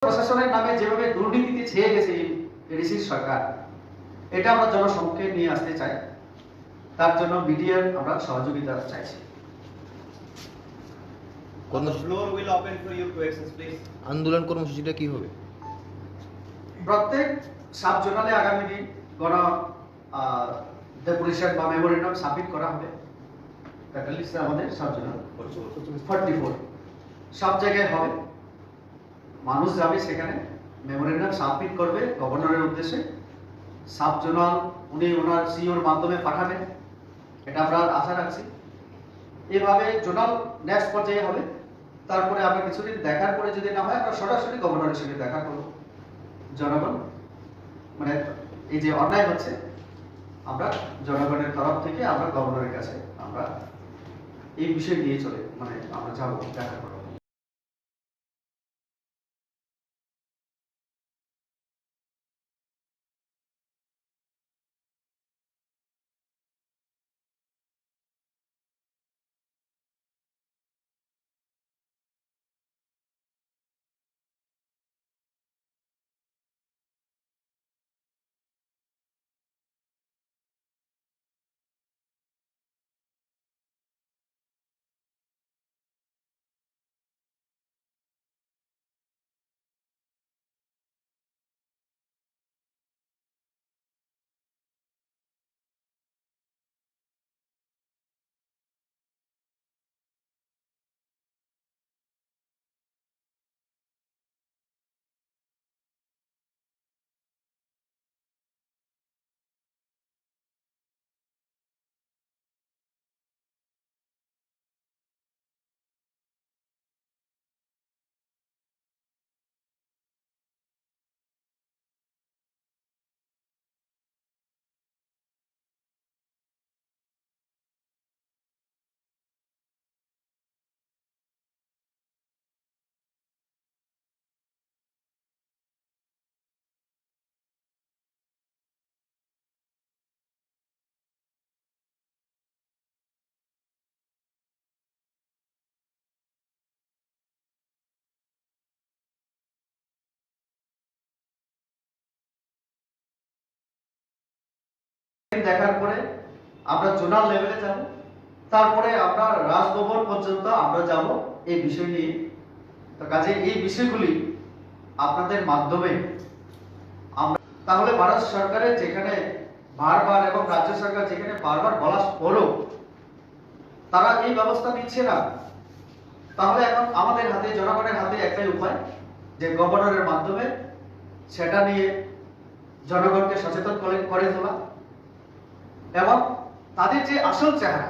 প্রশাসনের নামে যেভাবে দুর্নীতিতে ছেয়ে গেছে এডিসির সরকার, এটা আমরা জনসমক্ষে নিয়ে আসতে চাই। তার জন্য মিডিয়ার আমরা সহযোগিতা চাইছি। আন্দোলন কর্মসূচিটা কি হবে? প্রত্যেক সাব জোনালে আগামী দিন গণ ডেপুটেশন বা মেমোরেন্ডাম সাবমিট করা হবে। ক্যাটালিস্ট আমাদের সাব জোনাল 44 সব জায়গায় হবে। মানুষ যাবে সেখানে মেমোরেন্ডাম সাবমিট করবে গভর্নরের উদ্দেশ্যে। সাব জোনাল উনি ওনার সিওর মাধ্যমে পাঠাবেন, এটা আমরা আশা রাখছি। এভাবে জোনাল নেক্সট পর্যায়ে হবে। তারপরে আমরা কিছুদিন দেখার পরে যদি না হয় আমরা সরাসরি গভর্নরের সঙ্গে দেখা করব। জনগণ মানে এই যে অন্যায় হচ্ছে, আমরা জনগণের তরফ থেকে আমরা গভর্নরের কাছে আমরা এই বিষয় নিয়ে চলে আমরা যাবো, দেখা করবো। দেখার পরে আমরা জোনাল লেভেলে যাব, তারপরে আমরা রাজভবন পর্যন্ত আমরা যাব এই বিষয় নিয়ে। তো কাজে এই বিষয়গুলি আপনাদের মাধ্যমে আমরা তাহলে ভারত সরকারের যেখানে বারবার এবং রাজ্য সরকার যেখানে বারবার বলার পরও তারা এই ব্যবস্থা নিচ্ছে না, তাহলে এখন আমাদের হাতে, জনগণের হাতে একটাই উপায় যে গভর্নরের মাধ্যমে সেটা নিয়ে জনগণকে সচেতন করে তোলা এবং তাদের যে আসল চেহারা,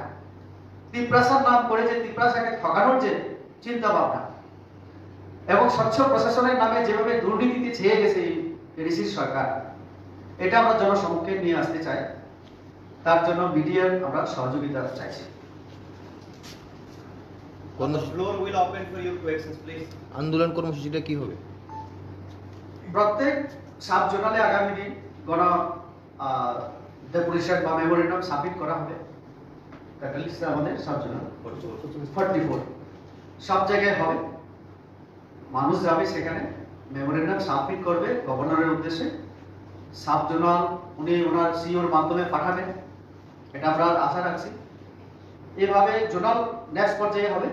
তিপ্রাসার নাম করে যে তিপ্রাসাকে ঠকানোর যে চিন্তা ভাবনা এবং স্বচ্ছ প্রশাসনের নামে যেভাবে দুর্নীতিতে ছেয়ে গেছে এডিসির সরকার, এটা আমরা জনসমক্ষে নিয়ে আসতে চাই। তার জন্য মিডিয়ার আমরা সহযোগিতা চাইছি। আন্দোলন কর্মসূচিটা কি হবে? প্রত্যেক সাব জোনালে আগামী দিন গণ ডেপুটেশন বা মেমোরেন্ডাম সাবমিট করা হবে। ক্যাটালিস্ট আমাদের সাব জোনাল 44 সব জায়গায় হবে। মানুষ যাবে সেখানে মেমোরেন্ডাম সাবমিট করবে গভর্নরের উদ্দেশ্যে। সাব জোনাল উনি ওনার সিওর মাধ্যমে পাঠাবেন, এটা আমরা আশা রাখছি। এভাবে জোনাল নেক্সট পর্যায়ে হবে।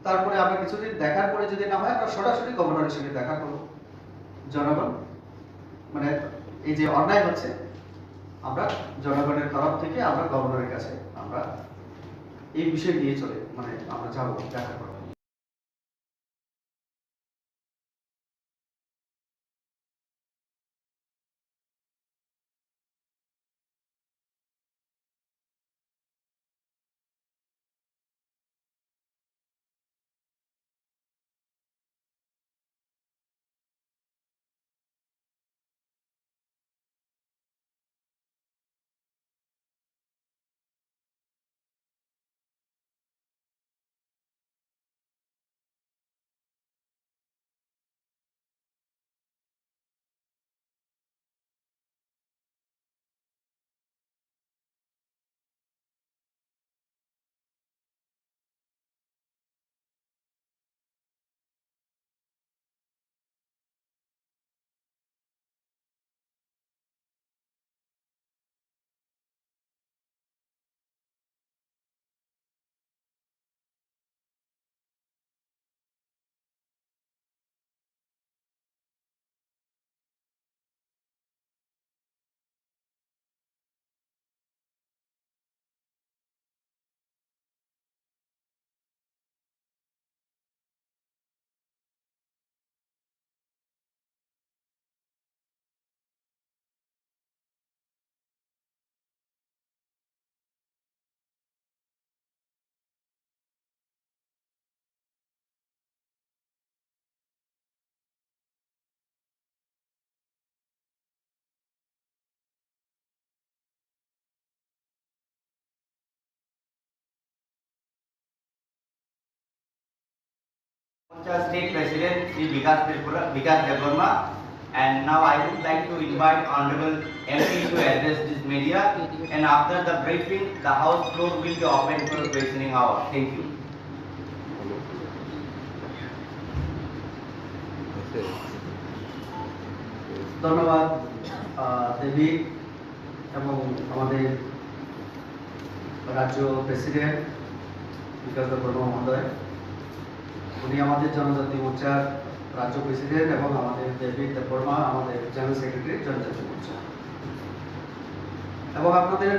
তারপরে আমরা কিছুদিন দেখার পরে যদি না হয় আমরা সরাসরি গভর্নরের সঙ্গে দেখা করব। জনগণ মানে এই যে অন্যায় হচ্ছে, আমরা জনগণের তরফ থেকে আমরা গভর্নরের কাছে আমরা এই বিষয় নিয়ে চলে আমরা যাবো, দেখা করবো। Morcha State President Sri Vikas Devarma, and now I would like to invite Honorable MP to address this media, and after the briefing, the House floor will be open for questioning hour. Thank you. ধন্যবাদ দেবী এবং আমাদের রাজ্য president বিকাশ দেববর্মা মহোদয়। উনি আমাদের জনজাতি মোর্চার রাজ্য প্রেসিডেন্ট এবং আমাদের দেবী দেববর্মা আমাদের জেনারেল সেক্রেটারি জনজাতি মোর্চা। এবং আপনাদের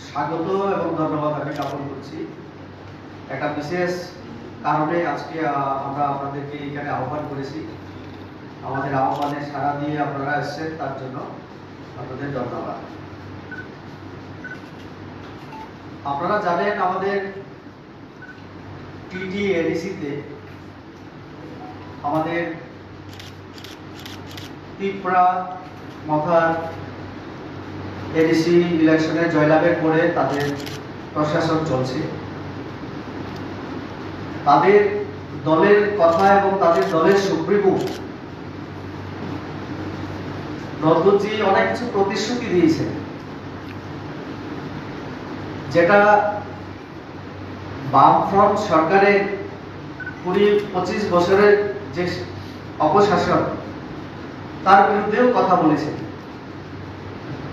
স্বাগত এবং ধন্যবাদ আমি জ্ঞাপন করছি। একটা বিশেষ কারণে আজকে আমরা আপনাদেরকে এখানে আহ্বান করেছি। আমাদের আহ্বানে সাড়া দিয়ে আপনারা এসেছেন, তার জন্য আপনাদের ধন্যবাদ। আপনারা জানেন আমাদের টিটি এডিসিতে আমাদের ত্রিপুরা মথার এডিসি ইলেকশনে জয়লাভের পরে তাদের প্রশাসন চলছে। তাদের দলের কথা এবং তাদের দলের সুপ্রিমো নজরুলজি অনেক কিছু প্রতিশ্রুতি দিয়েছে, যেটা বামফ্রন্ট সরকারের 20-25 বছরের যে অপশাসন তার বিরুদ্ধেও কথা বলেছে।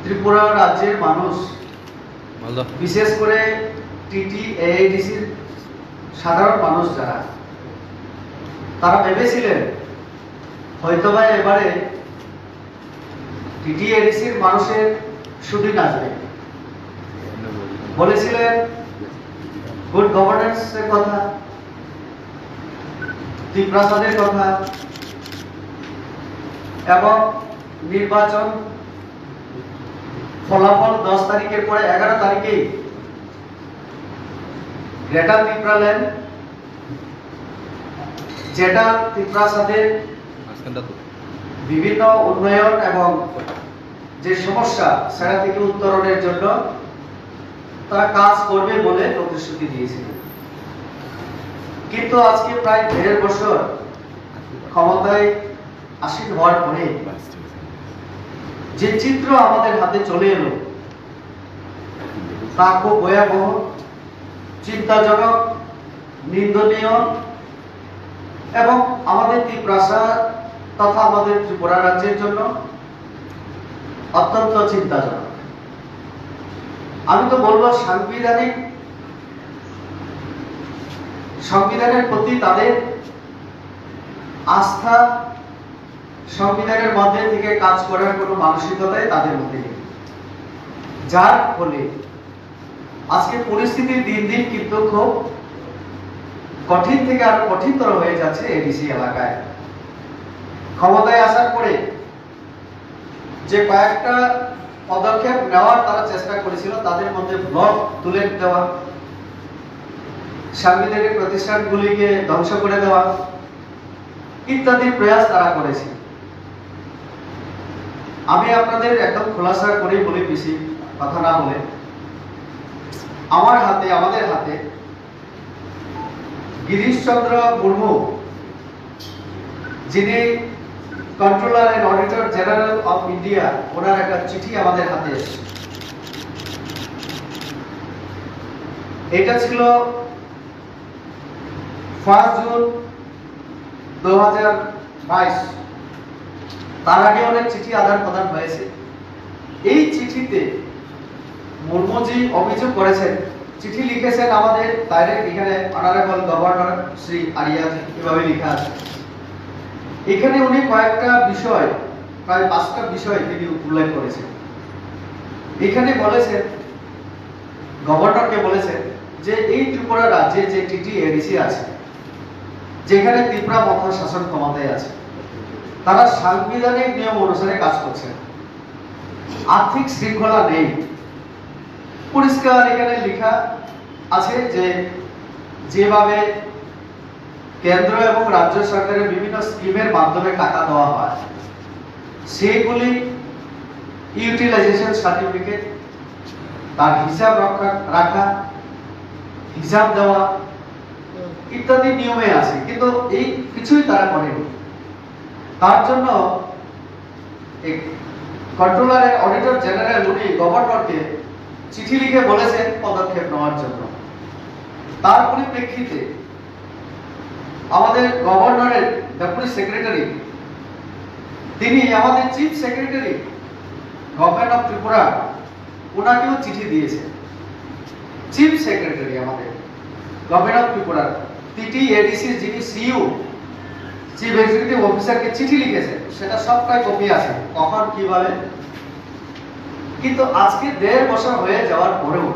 ত্রিপুরা রাজ্যের মানুষ, বিশেষ করে টিটি এআইডিসির সাধারণ মানুষ যারা, তারা ভেবেছিলেন হয়তোবা এবারে টিটি এডিসির মানুষের সুদিন আসবে। বলেছিলেন গুড গভর্নেন্সের কথা, ত্রিপ্রাসাদের কথা এবং নির্বাচন ফলাফল 10 তারিখের পরে 11 তারিখেই গ্রেটার ত্রিপুরাল্যান্ড, যেটা ত্রিপ্রাসাদের বিভিন্ন উন্নয়ন এবং যে সমস্যা সেটা থেকে উত্তরণের জন্য তারা কাজ করবে বলে প্রতিশ্রুতি দিয়েছিল। কিন্তু আজকে প্রায় 1.5 বছর ক্ষমতায় আসীন হওয়ার পরে যে চিত্র আমাদের হাতে চলে এলো তা খুব ভয়াবহ, চিন্তাজনক, নিন্দনীয় এবং আমাদের ত্রিপ্রাসাদ তথা আমাদের ত্রিপুরা রাজ্যের জন্য অত্যন্ত চিন্তাজনক। আমি তো বলবো সংবিধানের প্রতি তাদের আস্থা, সংবিধানের মধ্যে থেকে কাজ করার কোনো মানসিকতাই তাদের মধ্যে নেই, যার ফলে আজকে পরিস্থিতি দিন দিন কিন্তু খুব কঠিন থেকে আরো কঠিনতর হয়ে যাচ্ছে এডিসি এলাকায়। ক্ষমতায় আসার পরে যে কয়েকটা পদক্ষেপ নেওয়ার তারা চেষ্টা করেছিল, তাদের মধ্যে ব্লক তুলে দেওয়া, সাংবিধানিক প্রতিষ্ঠানগুলিকে ধ্বংস করে দেওয়া ইত্যাদি প্রয়াস তারা করেছে। আমি আপনাদের একদম খোলাসা করে বলি, বেশি কথা না বলে, আমাদের হাতে গিরিশচন্দ্র মুর্মু, যিনি controller and auditor general of India, ওনার একটা চিঠি আমাদের হাতে এসেছে। এটা ছিল 1 জুন 2022। তার আগে অনেক চিঠি আদান প্রদান হয়েছে। এই চিঠিতে মুর্মুজি অভিযোগ করেছেন, চিঠি লিখেছেন আমাদের ডাইরেক্ট এখানে অনারেবল গভর্নর শ্রী আরিয়াজি, এভাবে লেখা আছে। এখানে উনি কয়েকটা বিষয়, প্রায় 5টা বিষয় তিনি উল্লেখ করেছেন। এখানে বলেছেন, গভর্নরকে বলেছেন যে এই ত্রিপুরা রাজ্যে যে টিটি এডিসি আছে, যেখানে ত্রিপুরা মথা শাসন ক্ষমতায় আছে, তারা সাংবিধানিক নিয়ম অনুসারে কাজ করছে, আর্থিক শৃঙ্খলা নেই। পরিষ্কার এখানে লেখা আছে যে যেভাবে কেন্দ্র এবং রাজ্য সরকারের বিভিন্ন স্কিমের মাধ্যমে টাকা দেওয়া হয়, সেগুলি ইউটিলাইজেশন সার্টিফিকেট, তার হিসাব রাখা, হিসাব দেওয়া ইত্যাদি নিয়মে আছে, কিন্তু এই কিছুই তারা করেনি। তার জন্য কন্ট্রোলারের অডিটর জেনারেল উনি গভর্নরকে চিঠি লিখে বলেছেন পদক্ষেপ নেওয়ার জন্য। তার পরিপ্রেক্ষিতে আমাদের গভর্নরের ডেপুটি সেক্রেটারি তিনি আমাদের chief secretary government of Tripura ওনাকেও চিঠি দিয়েছেন। চিফ সেক্রেটারি আমাদের government of Tripura TT ADC যিনি সিইও চিফ এক্সিকিউটিভ অফিসারকে চিঠি লিখেছেন, সেটা সবটাই কপি আছে কখন কিভাবে। কিন্তু আজকে 1.5 বছর হয়ে যাওয়ার পরেও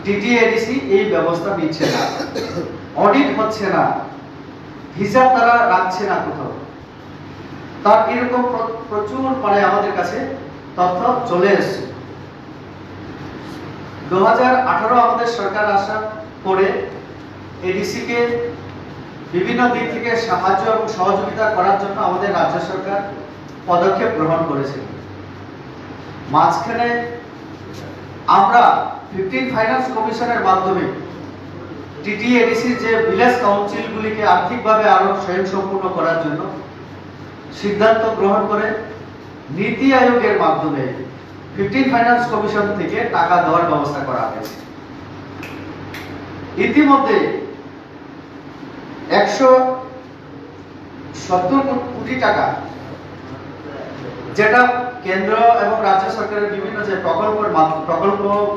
টিটি এডিসি এই ব্যবস্থা নিচ্ছে না, অডিট হচ্ছে না, হিসাব তারা রাখছে না কোথাও। তার এরকম প্রচুর আমাদের কাছে তথ্য চলে এসেছে। 2018 আমাদের সরকার আসার পরে এডিসি কে বিভিন্ন দিক থেকে সাহায্য এবং সহযোগিতা করার জন্য আমাদের রাজ্য সরকার পদক্ষেপ গ্রহণ করেছে। মাঝখানে আমরা 15 ফাইন্যান্স কমিশনের মাধ্যমে টিটি এডিসির যে ভিলেজ কাউন্সিলগুলিকে আর্থিকভাবে আরো স্বয়ংসম্পূর্ণ করার জন্য সিদ্ধান্ত গ্রহণ করে নীতি আয়োগের মাধ্যমে 15 ফাইন্যান্স কমিশন থেকে টাকা দেওয়ার ব্যবস্থা করা হয়েছে। ইতিমধ্যে 170 কোটি টাকা, যেটা কেন্দ্র এবং রাজ্য সরকারের বিভিন্ন যে প্রকল্প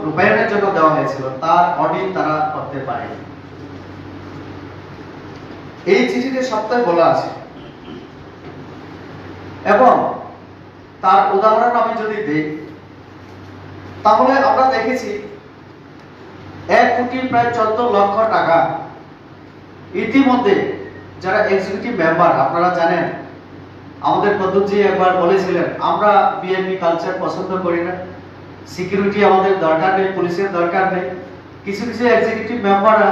রূপায়ণের জন্য দেওয়া হয়েছিল, তার অডিট তারা করতে পারে। এই চিঠিতে সপ্তাহে বলা আছে। এবং তার উদাহরণ আমি যদি দেই, তাহলে আমরা দেখেছি 1 কোটি প্রায় 14 লক্ষ টাকা ইতিমধ্যে যারা এক্সিকিউটিভ মেম্বার, আপনারা জানেন আমাদের প্রদ্যুৎজি একবার বলেছিলেন আমরা বিএনপি কালচার পছন্দ করি না, সিকিউরিটি আমাদের দরকার নেই, পুলিশের দরকার নেই। কিছু কিছু এক্সিকিউটিভ মেম্বাররা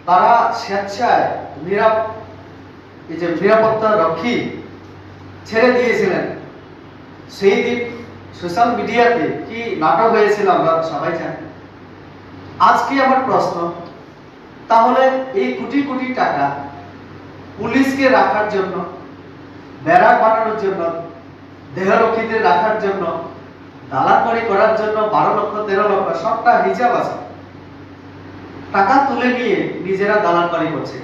তারা স্বেচ্ছায় নিরাপত্তা রক্ষী ছেড়ে দিয়েছিলেন। সেই দিন সোশ্যাল মিডিয়াতে কি নাটক হয়েছিল আমরা সবাই জানি। আজকে আমার প্রশ্ন, তাহলে এই কোটি কোটি টাকা পুলিশকে রাখার জন্য, ব্যারাক বানানোর জন্য, দেহরক্ষীদের রাখার জন্য, দালালবাড়ি করার জন্য 12 লক্ষ 13 লক্ষ সবটা হিসাব আছে, টাকা তুলে নিয়ে নিজেরা দালালবাড়ি করছে।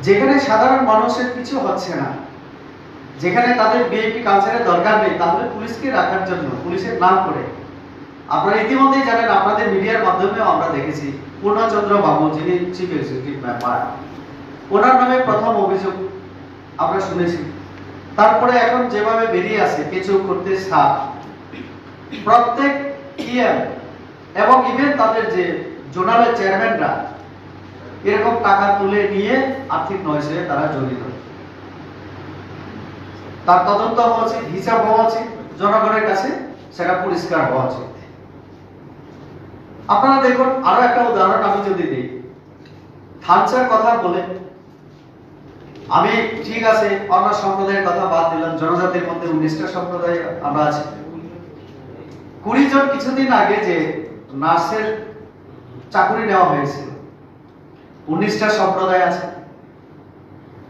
যেখানে সাধারণ মানুষের কিছু হচ্ছে না, যেখানে তাদের বিএনপি কালচারের দরকার নেই, তাহলে পুলিশকে রাখার জন্য পুলিশের নাম করে আপনারা ইতিমধ্যেই জানেন, আপনাদের মিডিয়ার মাধ্যমেও আমরা দেখেছি পূর্ণচন্দ্র বাবু যিনি চিফ এক্সিকিউটিভ মেম্বার, ওনার নামে প্রথম অভিযোগ আমরা শুনেছি। তারপরে এখন যেভাবে বেরিয়ে আসে কিছু করতে সাপ, প্রত্যেক ইএম এবং ইভেন তাদের যে জোনালের চেয়ারম্যানরা এরকম টাকা তুলে নিয়ে আর্থিক নয়সে তারা জড়িত। তার তদন্ত হওয়া উচিত, হিসাব হওয়া উচিত, জনগণের কাছে সেটা পরিষ্কার হওয়া উচিত। আপনারা দেখুন, আরো একটা উদাহরণ আমি যদি দিই, থানচার কথা বলে আমি ঠিক আছে অন্য সম্প্রদায়ের কথা বাদ দিলাম, জনজাতির মধ্যে 19টা সম্প্রদায় আমরা আছি। 20 জন কিছুদিন আগে যে নার্সের চাকরি নেওয়া হয়েছিল, 19টা সম্প্রদায় আছে।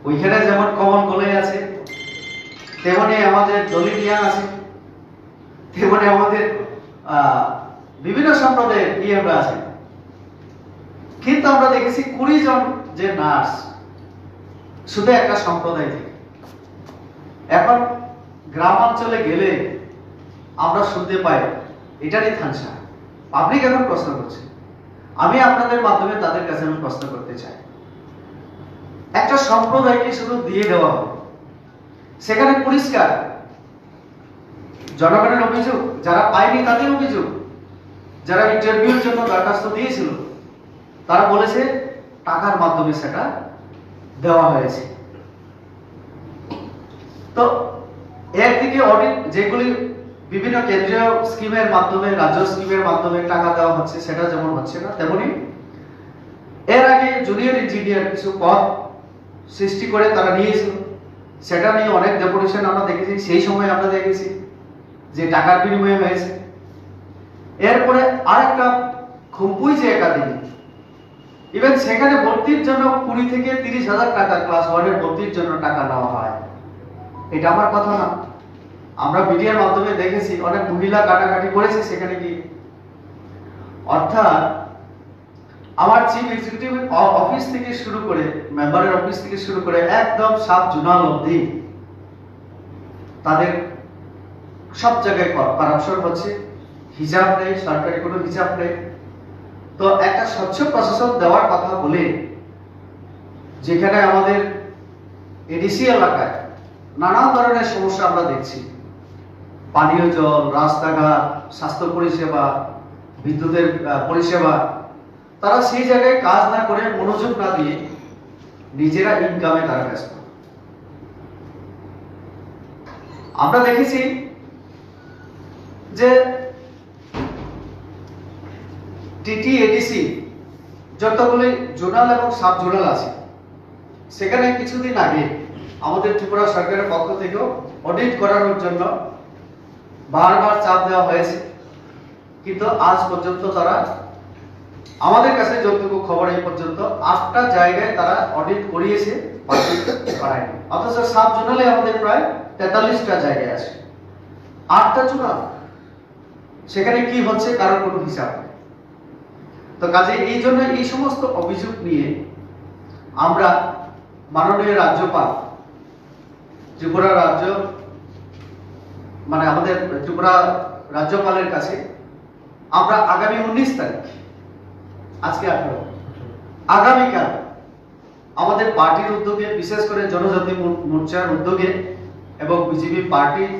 ওইখানে যেমন কমন গোলাই আছে, তেমনি আমাদের দলিত আছে, তেমনি আমাদের বিভিন্ন সম্প্রদায়ের ইএমরা আছে। কিন্তু আমরা দেখেছি 20 জন যে নার্স শুধু একটা সম্প্রদায় থেকে। এখন গ্রামাঞ্চলে গেলে আমরা শুনতে পাই এটারই থানসা। পাবলিক এখন প্রশ্ন করছে, আমি আপনাদের মাধ্যমে তাদের কাছে আমি প্রশ্ন করতে চাই, একটা সম্প্রদায়কে শুধু দিয়ে দেওয়া হবে, সেখানে পরিষ্কার জনগণের অভিযোগ, যারা পায়নি তাদের অভিযোগ, যারা ইন্টারভিউর জন্য দরখাস্ত দিয়েছিল তারা বলেছে টাকার মাধ্যমে সেটা দেওয়া হয়েছে। তো একদিকে অডিট যেগুলি বিভিন্ন কেন্দ্রীয় স্কিমের মাধ্যমে, রাজ্য স্কিমের মাধ্যমে টাকা দেওয়া হচ্ছে, সেটা যেমন হচ্ছে না, তেমনি এর আগে জুনিয়র ইঞ্জিনিয়ার কিছু পদ সৃষ্টি করে তারা নিয়েছিল, সেটা নিয়ে অনেক ডেপুটেশন আমরা দেখেছি। সেই সময় আমরা দেখেছি যে টাকার বিনিময়ে হয়েছে। এরপরে আরেকটা খুম্পুই যে একাডেমি, ইভেন সেখানে ভর্তির জন্য 20 থেকে 30,000 টাকা ক্লাস 1 এর ভর্তির জন্য টাকা নেওয়া হয়। এটা আমার কথা না, আমরা মিডিয়ার মাধ্যমে দেখেছি অনেক মহিলা কাটাকাটি করেছে সেখানে গিয়ে। অর্থাৎ আমার চিফ এক্সিকিউটিভ অফিস থেকে শুরু করে মেম্বারের অফিস থেকে শুরু করে একদম সাব জোনাল অবধি তাদের সব জায়গায় কারাপশন হচ্ছে, হিসাব নেই, সরকারি কোনো হিসাব নেই। তো একটা স্বচ্ছ প্রশাসন দেওয়ার কথা বলে যেখানে আমাদের এডিসি এলাকায় নানান ধরনের সমস্যা আমরা দেখছি, পানীয় জল, রাস্তাঘাট, স্বাস্থ্য পরিষেবা, বিদ্যুতের পরিষেবা, তারা সেই জায়গায় কাজ না করে, মনোযোগ না দিয়ে নিজেরা ইনকামে তারা ব্যস্ত। আমরা দেখেছি যে টিটি এডিসি যতগুলি জোনাল এবং সাব জোনাল আছে, সেখানে কিছুদিন আগে আমাদের ত্রিপুরা সরকারের পক্ষ থেকেও অডিট করানোর জন্য বারবার চাপ দেওয়া হয়েছে, কিন্তু আজ পর্যন্ত তারা, আমাদের কাছে যতটুকু খবর এই পর্যন্ত 8টা জায়গায় তারা অডিট করিয়েছে, করায়নি। অথচ সাব জোনালে আমাদের প্রায় 43টা জায়গায় আছে, 8টা জোনাল, সেখানে কি হচ্ছে কারোর কোনো হিসাব নেই। তো কাজে এই জন্য এই সমস্ত অভিযোগ নিয়ে আমরা মাননীয় রাজ্যপাল, ত্রিপুরা রাজ্য মানে আমাদের ত্রিপুরা রাজ্যপালের কাছে আমরা আগামী 19 তারিখ, আজকে 18, আগামীকাল আমাদের পার্টির উদ্যোগে, বিশেষ করে জনজাতি মোর্চার উদ্যোগে এবং বিজেপি পার্টির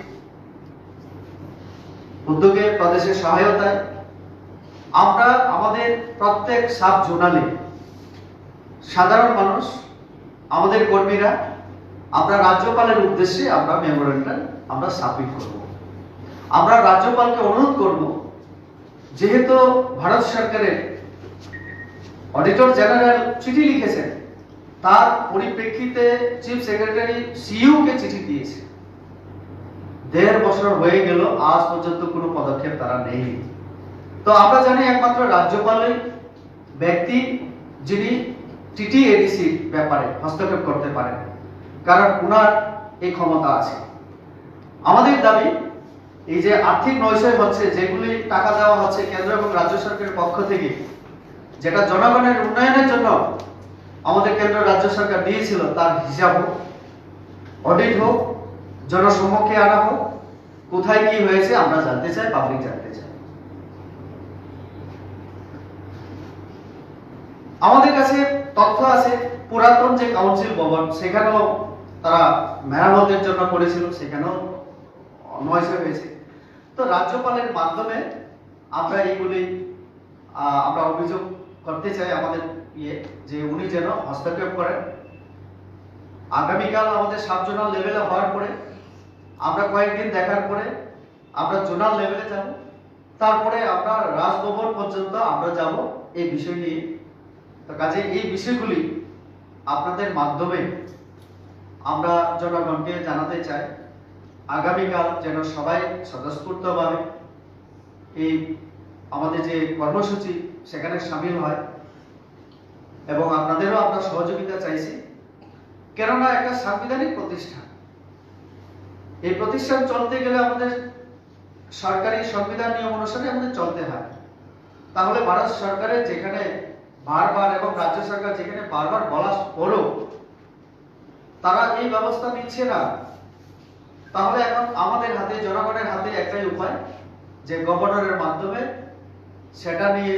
উদ্যোগে, প্রদেশের সহায়তায় আমরা আমাদের প্রত্যেক সাব জোনালে সাধারণ মানুষ, আমাদের কর্মীরা, আমরা রাজ্যপালের উদ্দেশ্যে আমরা মেমোরেন্ডাম আমরা সাবমিট করব। আমরা রাজ্যপালকে অনুরোধ করব, যেহেতু ভারত সরকারের অডিটর জেনারেল চিঠি লিখেছেন, তার পরিপ্রেক্ষিতে চিফ সেক্রেটারি সিইউ কে চিঠি দিয়েছে, 1.5 বছর হয়ে গেল, আজ পর্যন্ত কোনো পদক্ষেপ তারা নেই। তো আমরা জানি একমাত্র রাজ্যপালের ব্যক্তি যিনি টিটি এডিসি ব্যাপারে হস্তক্ষেপ করতে পারেন, কারণ ওনার এই ক্ষমতা আছে। আমাদের দাবি, এই যে আর্থিক নৈশয় হচ্ছে, যেগুলি টাকা দেওয়া হচ্ছে কেন্দ্র এবং রাজ্য সরকারের পক্ষ থেকে, যেটা জনগণের উন্নয়নের জন্য আমাদের কেন্দ্র রাজ্য সরকার দিয়েছিল, তার হিসাব হোক, অডিট হোক, জনসমক্ষে আনা হোক, কোথায় কি হয়েছে আমরা জানতে চাই, পাবলিক জানতে চাই। আমাদের কাছে তথ্য আছে, পুরাতন যে কাউন্সিল ভবন, সেখানেও তারা মেরামতের জন্য করেছিল, সেখানেও নয়সে হয়েছে। তো রাজ্যপালের মাধ্যমে আমরা এইগুলি আমরা অভিযোগ করতে চাই আমাদের যে উনি যেন হস্তক্ষেপ করেন। আগামীকাল আমাদের সাব জোনাল লেভেলে হওয়ার পরে আমরা কয়েকদিন দেখার পরে আমরা জোনাল লেভেলে যাব, তারপরে আমরা রাজভবন পর্যন্ত আমরা যাব এই বিষয় নিয়ে। তো কাজে এই বিষয়গুলি আপনাদের মাধ্যমে আমরা জনগণকে জানাতে চাই, আগামীকাল যেন সবাই স্বতঃস্ফূর্তভাবে এই আমাদের যে কর্মসূচি সেখানে সামিল হয়, এবং আপনাদেরও আমরা সহযোগিতা চাইছি। কেননা একটা সাংবিধানিক প্রতিষ্ঠান, এই প্রতিষ্ঠান চলতে গেলে আমাদের সরকারি সংবিধান নিয়ম অনুসারে আমাদের চলতে হয়। তাহলে ভারত সরকারের যেখানে বারবার এবং রাজ্য সরকার যেখানে বারবার বলা পরও তারা এই ব্যবস্থা নিচ্ছে না, তাহলে এখন আমাদের হাতে, জনগণের হাতে একটাই উপায়, যে গভর্নরের মাধ্যমে সেটা নিয়ে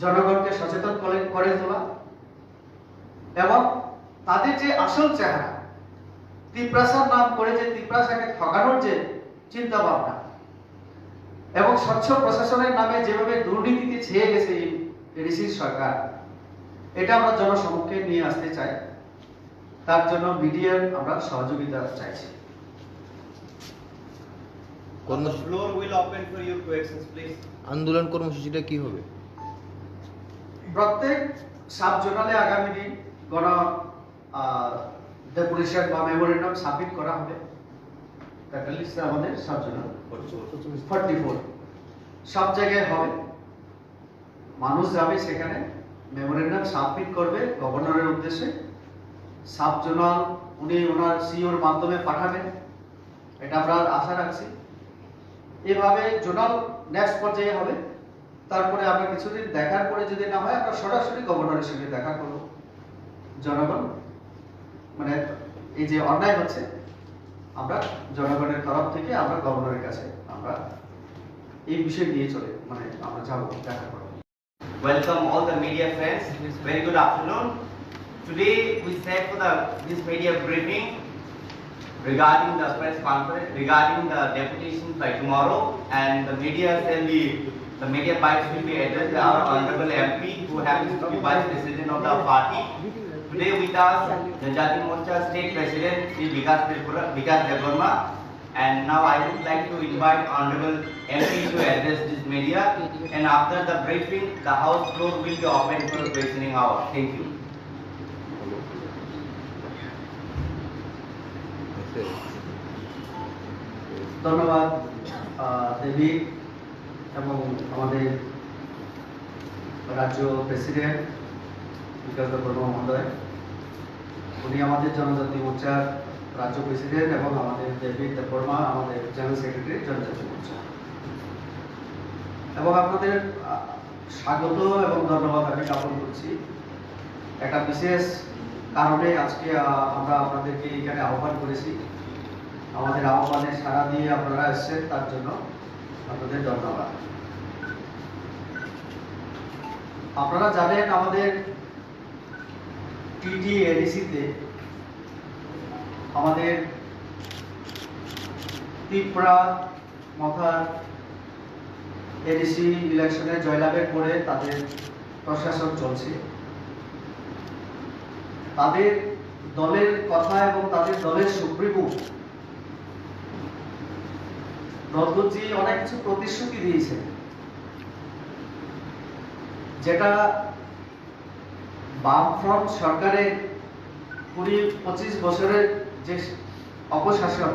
জনগণকে সচেতন করে তোলা, এবং তাদের যে আসল চেহারা, তিপ্রাসার নাম করে যে তিপ্রাসাকে ঠকানোর যে চিন্তা ভাবনা, এবং স্বচ্ছ প্রশাসনের নামে যেভাবে দুর্নীতিতে ছেয়ে গেছে এই এডিসির সরকার, এটা আমরা জনসমক্ষে নিয়ে আসতে চাই। তার জন্য মিডিয়ার আমরা সহযোগিতা চাইছি। The floor will open for your questions, please. আন্দোলন কর্মসূচিটা কি হবে? প্রত্যেক সাব জোনালে আগামী দিন গণ ডেপুটেশন বা মেমোরেন্ডাম সাবমিট করা হবে। ক্যাটালিস্ট আমাদের সাব জোনাল 44 সব জায়গায় হবে, মানুষ যাবে সেখানে মেমোরেন্ডাম সাবমিট করবে গভর্নরের উদ্দেশ্যে, সাব জোনাল উনি ওনার সিওর মাধ্যমে পাঠাবেন, এটা আমরা আশা রাখছি। এভাবে জোনাল নেক্সট পর্যায়ে হবে। তারপরে আমরা কিছুদিন দেখার পরে যদি না হয় আমরা সরাসরি গভর্নরের সঙ্গে দেখা করব। জনগণ মানে এই যে অন্যায় হচ্ছে আমরা জনগণের তরফ থেকে আমরা গভর্নরের কাছে আমরা এই বিষয় নিয়ে চলে আমরা যাব দেখা করব। Welcome all the media friends. Very good afternoon. Today we set for this media briefing regarding the press conference regarding the deputation by tomorrow, and the media bites will be addressed by our honorable MP who happens to be vice president of the party. Today with us Janjati Morcha state president Sri Vikas Deborma, and now I would like to invite honorable MP to address this media, and after the briefing the house floor will be open for questioning hour. Thank you. ধন্যবাদ দেবী এবং আমাদের রাজ্য president বিকাশ দেববর্মা মহোদয়, উনি আমাদের জনজাতি মোর্চার রাজ্য প্রেসিডেন্ট, এবং আমাদের দেবী দেববর্মা আমাদের জেনারেল সেক্রেটারি জনজাতি মোর্চা। এবং আপনাদের স্বাগত এবং ধন্যবাদ আমি জ্ঞাপন করছি। একটা বিশেষ কারণে আজকে আমরা আপনাদেরকে এখানে আহ্বান করেছি। আমাদের আহ্বানে সাড়া দিয়ে আপনারা এসেছেন, তার জন্য আপনাদের ধন্যবাদ। আপনারা জানেন আমাদের টিটি এডিসিতে আমাদের ত্রিপুরা মথার এডিসি ইলেকশনে জয়লাভের পরে তাদের প্রশাসন চলছে। তাদের দলের কথা এবং তাদের দলের সুপ্রিমো নন্দজি অনেক কিছু প্রতিশ্রুতি দিয়েছে, যেটা বামফ্রন্ট সরকারের 20-25 বছরের যে অপশাসন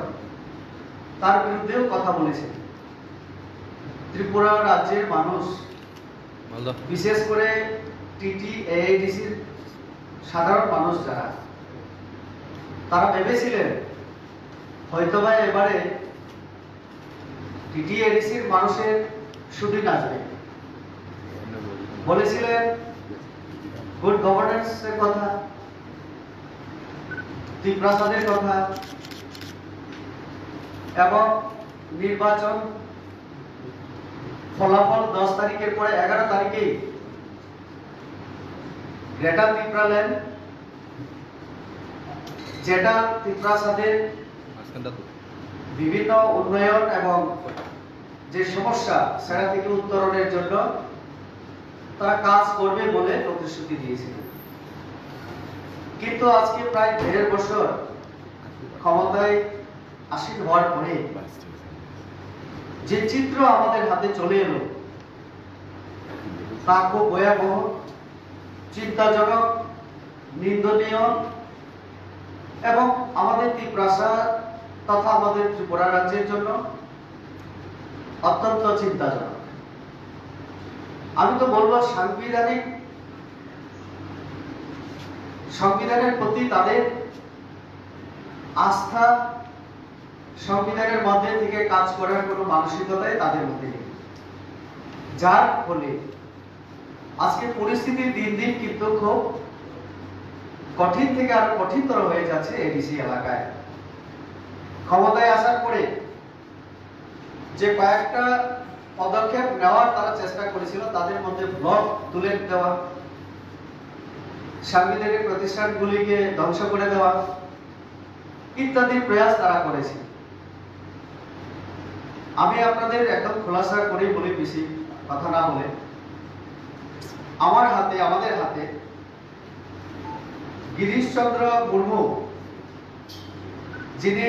তার বিরুদ্ধেও কথা বলেছে। ত্রিপুরা রাজ্যের মানুষ, বিশেষ করে টিটি এআইডিসির সাধারণ মানুষ যারা, তারা ভেবেছিলেন হয়তোবা এবারে টিটি এডিসির মানুষের সুদিন আসবে। বলেছিলেন গুড গভর্নেন্স এর কথা, ত্রিপ্রাসাদের কথা, এবং নির্বাচন ফলাফল 10 তারিখের পরে 11 তারিখেই গ্রেটার ত্রিপুরাল্যান্ড, যেটা ত্রিপ্রাসাদের বিভিন্ন উন্নয়ন এবং যে সমস্যা সেটা থেকে উত্তরণের জন্য তারা কাজ করবে বলে প্রতিশ্রুতি দিয়েছিল। কিন্তু আজকে প্রায় 1.5 বছর ক্ষমতায় আসীন হওয়ার পরে যে চিত্র আমাদের হাতে চলে এলো তা খুব ভয়াবহ, চিন্তাজনক, নিন্দনীয়, এবং আমাদের ত্রিপ্রাসাদ তথা আমাদের ত্রিপুরা রাজ্যের জন্য অত্যন্ত চিন্তাজনক। আমি তো বলবো সংবিধানের প্রতি তাদের আস্থা, সংবিধানের মধ্যে থেকে কাজ করার কোনো মানসিকতাই তাদের মধ্যে নেই, যার ফলে আজকে পরিস্থিতি দিন দিন কিন্তু খুব কঠিন থেকে আরো কঠিনতর হয়ে যাচ্ছে এডিসি এলাকায়। ক্ষমতায় আসার পরে যে কয়েকটা পদক্ষেপ নেওয়ার তারা চেষ্টা করেছিল, তাদের মধ্যে ব্লক তুলে দেওয়া, সাংবিধানিক প্রতিষ্ঠানগুলিকে ধ্বংস করে দেওয়া ইত্যাদি প্রয়াস তারা করেছে। আমি আপনাদের একদম খোলাসা করে বলি, বেশি কথা না বলে, আমাদের হাতে গিরিশচন্দ্র মুর্মু, যিনি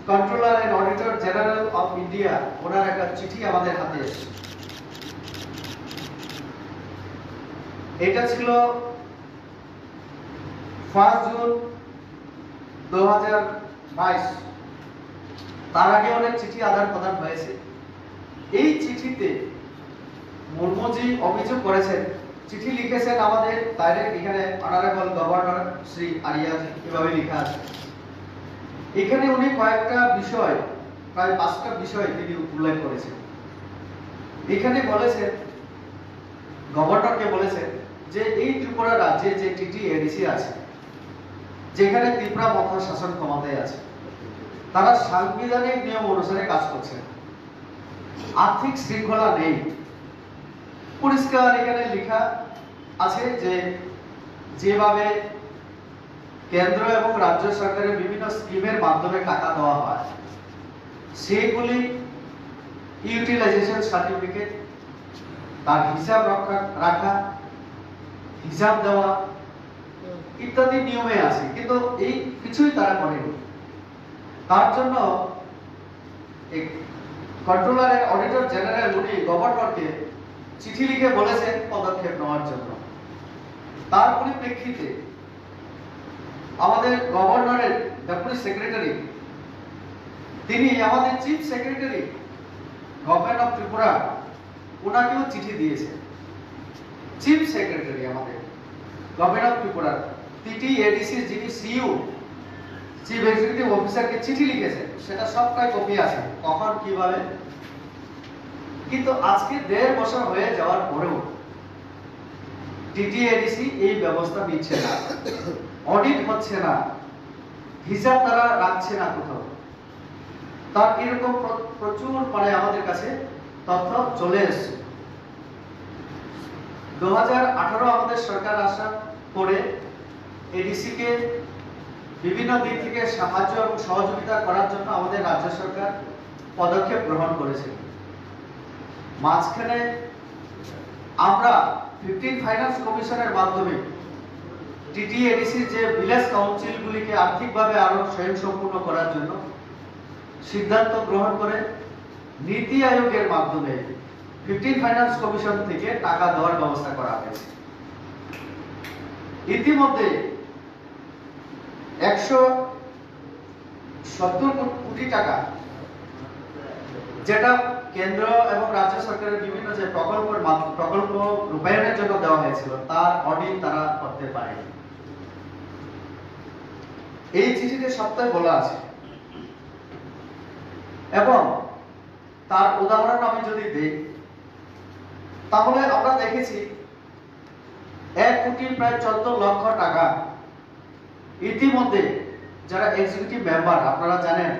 controller and auditor general of India, ওনার একটা চিঠি আমাদের হাতে এসেছে। এটা ছিল 1 জুন 2022। তার আগে অনেক চিঠি আদান প্রদান হয়েছে। এই চিঠিতে মুর্মুজি অভিযোগ করেছেন, চিঠি লিখেছেন আমাদের ডাইরেক্ট এখানে অনারেবল গভর্নর শ্রী আরিয়াজ, এভাবে লেখা আছে। এখানে উনি কয়েকটা বিষয়, প্রায় 5টা বিষয় তিনি উল্লেখ করেছেন। এখানে বলেছেন, গভর্নরকে বলেছেন যে এই ত্রিপুরা রাজ্যে যে টিটি এডিসি আছে, যেখানে ত্রিপুরা মহা শাসন ক্ষমতায় আছে, তারা সাংবিধানিক নিয়ম অনুসারে কাজ করছে, আর্থিক শৃঙ্খলা নেই। পরিষ্কার এখানে লেখা আছে যে যেভাবে কেন্দ্র এবং রাজ্য সরকারের বিভিন্ন স্কিমের মাধ্যমে টাকা দেওয়া হয়, সেগুলি ইউটিলাইজেশন সার্টিফিকেট, তার হিসাব রাখা, হিসাব দেওয়া ইত্যাদি নিয়মে আছে, কিন্তু এই কিছুই তারা করেনি। তার জন্য কন্ট্রোলারের অডিটর জেনারেল উনি গভর্নরকে চিঠি লিখে বলেছেন পদক্ষেপ নেওয়ার জন্য। তার পরিপ্রেক্ষিতে আমাদের গভর্নরের ডেপুটি সেক্রেটারি, তিনি আমাদের chief secretary government of Tripura, ওনাকেও চিঠি দিয়েছেন। চিফ সেক্রেটারি আমাদের government of Tripura TT ADC যিনি সিইও, চিফ এক্সিকিউটিভ অফিসারকে চিঠি লিখেছেন, সেটা সবটাই কপি আছে, কখন কিভাবে। কিন্তু আজকে 1.5 বছর হয়ে যাওয়ার পরেও টিটি এডিসি এই ব্যবস্থা নিচ্ছে না, অডিট হচ্ছে না, হিসাব তারা রাখছে না কোথাও। তার এরকম প্রচুর মানে আমাদের কাছে তথ্য চলে এসেছে। 2018 আমাদের সরকার আসার পরে এডিসি কে বিভিন্ন দিক থেকে সাহায্য এবং সহযোগিতা করার জন্য আমাদের রাজ্য সরকার পদক্ষেপ গ্রহণ করেছে। মাঝখানে আমরা 15 ফাইন্যান্স কমিশনের মাধ্যমে টিটি এডিসি যে ভিলেজ কাউন্সিলগুলিকে আর্থিকভাবে আরো স্বয়ংসম্পূর্ণ করার জন্য সিদ্ধান্ত গ্রহণ করে নীতি আয়োগের মাধ্যমে 15 ফাইন্যান্স কমিশন থেকে টাকা দেওয়ার ব্যবস্থা করা হয়েছে। ইতিমধ্যে 170 কোটি টাকা, যেটা কেন্দ্র এবং রাজ্য সরকারের বিভিন্ন যে প্রকল্প রূপায়ণের জন্য দেওয়া হয়েছিল, তার অডিট তারা করতে পারেনি। এই চিঠিতে সবটাই বলা আছে। এবং তার উদাহরণ আমি যদি দেই, তাহলে আমরা দেখেছি 1 কোটি প্রায় 14 লক্ষ টাকা ইতিমধ্যে যারা এক্সিকিউটিভ মেম্বার, আপনারা জানেন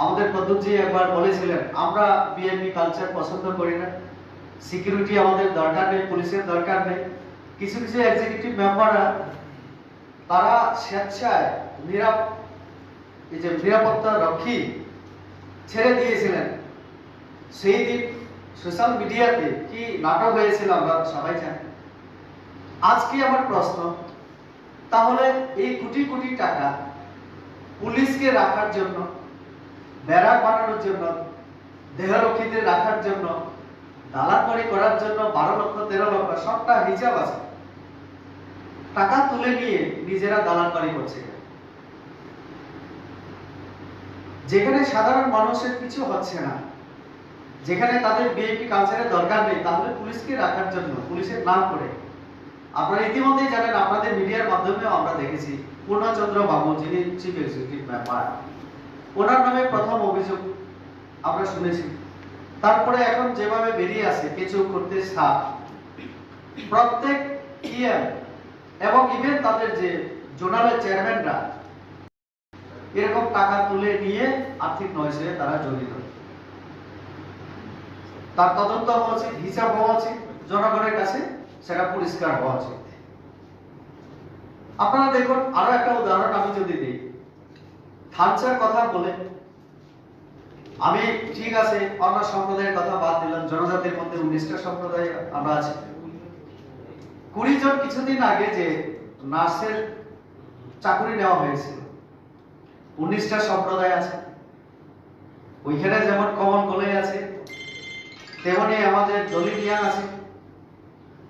আমাদের প্রদ্যুৎজি একবার বলেছিলেন আমরা বিএনপি কালচার পছন্দ করি না, সিকিউরিটি আমাদের দরকার নেই, পুলিশের দরকার নেই। কিছু কিছু এক্সিকিউটিভ মেম্বাররা তারা স্বেচ্ছায় নিরাপত্তা রক্ষী ছেড়ে দিয়েছিলেন। সেই দিন সোশ্যাল মিডিয়াতে কি নাটক হয়েছিল আমরা সবাই জানি। আজকে আমার প্রশ্ন, তাহলে এই কোটি কোটি টাকা পুলিশকে রাখার জন্য, ব্যারাক বানানোর জন্য, দেহরক্ষীদের রাখার জন্য, দালালবাড়ি করার জন্য 12 লক্ষ 13 লক্ষ সবটা হিসাব আছে, টাকা তুলে নিয়ে নিজেরা দালালবাড়ি করছে, যেখানে সাধারণ মানুষের কিছু হচ্ছে না, যেখানে তাদের বিএনপি কালচারের দরকার নেই, তাহলে পুলিশকে রাখার জন্য পুলিশের নাম করে। আপনারা ইতিমধ্যেই জানেন, আপনাদের মিডিয়ার মাধ্যমেও আমরা দেখেছি পূর্ণচন্দ্র বাবু যিনি চিফ এক্সিকিউটিভ মেম্বার, ওনার নামে প্রথম অভিযোগ আমরা শুনেছি। তারপরে এখন যেভাবে বেরিয়ে আসে কেঁচো করতে সাপ, প্রত্যেক ইএম এবং ইভেন তাদের যে জোনালের চেয়ারম্যানরা এরকম টাকা তুলে নিয়ে আর্থিক নয়সে তারা জড়িত। তার তদন্ত হওয়া উচিত, হিসাব হওয়া উচিত, জনগণের কাছে সেটা পরিষ্কার হওয়া উচিত। আপনারা দেখুন, আরো একটা উদাহরণ আমি যদি দিই, থানচার কথা বলে, আমি ঠিক আছে অন্য সম্প্রদায়ের কথা বাদ দিলাম, জনজাতির মধ্যে 19টা সম্প্রদায় আমরা আছি। 20 জন কিছুদিন আগে যে নার্সের চাকরি নেওয়া হয়েছিল, 19টা সম্প্রদায় আছে। ওইখানে যেমন কমন গোলাই আছে, তেমনি আমাদের দলিমিয়ান আছে,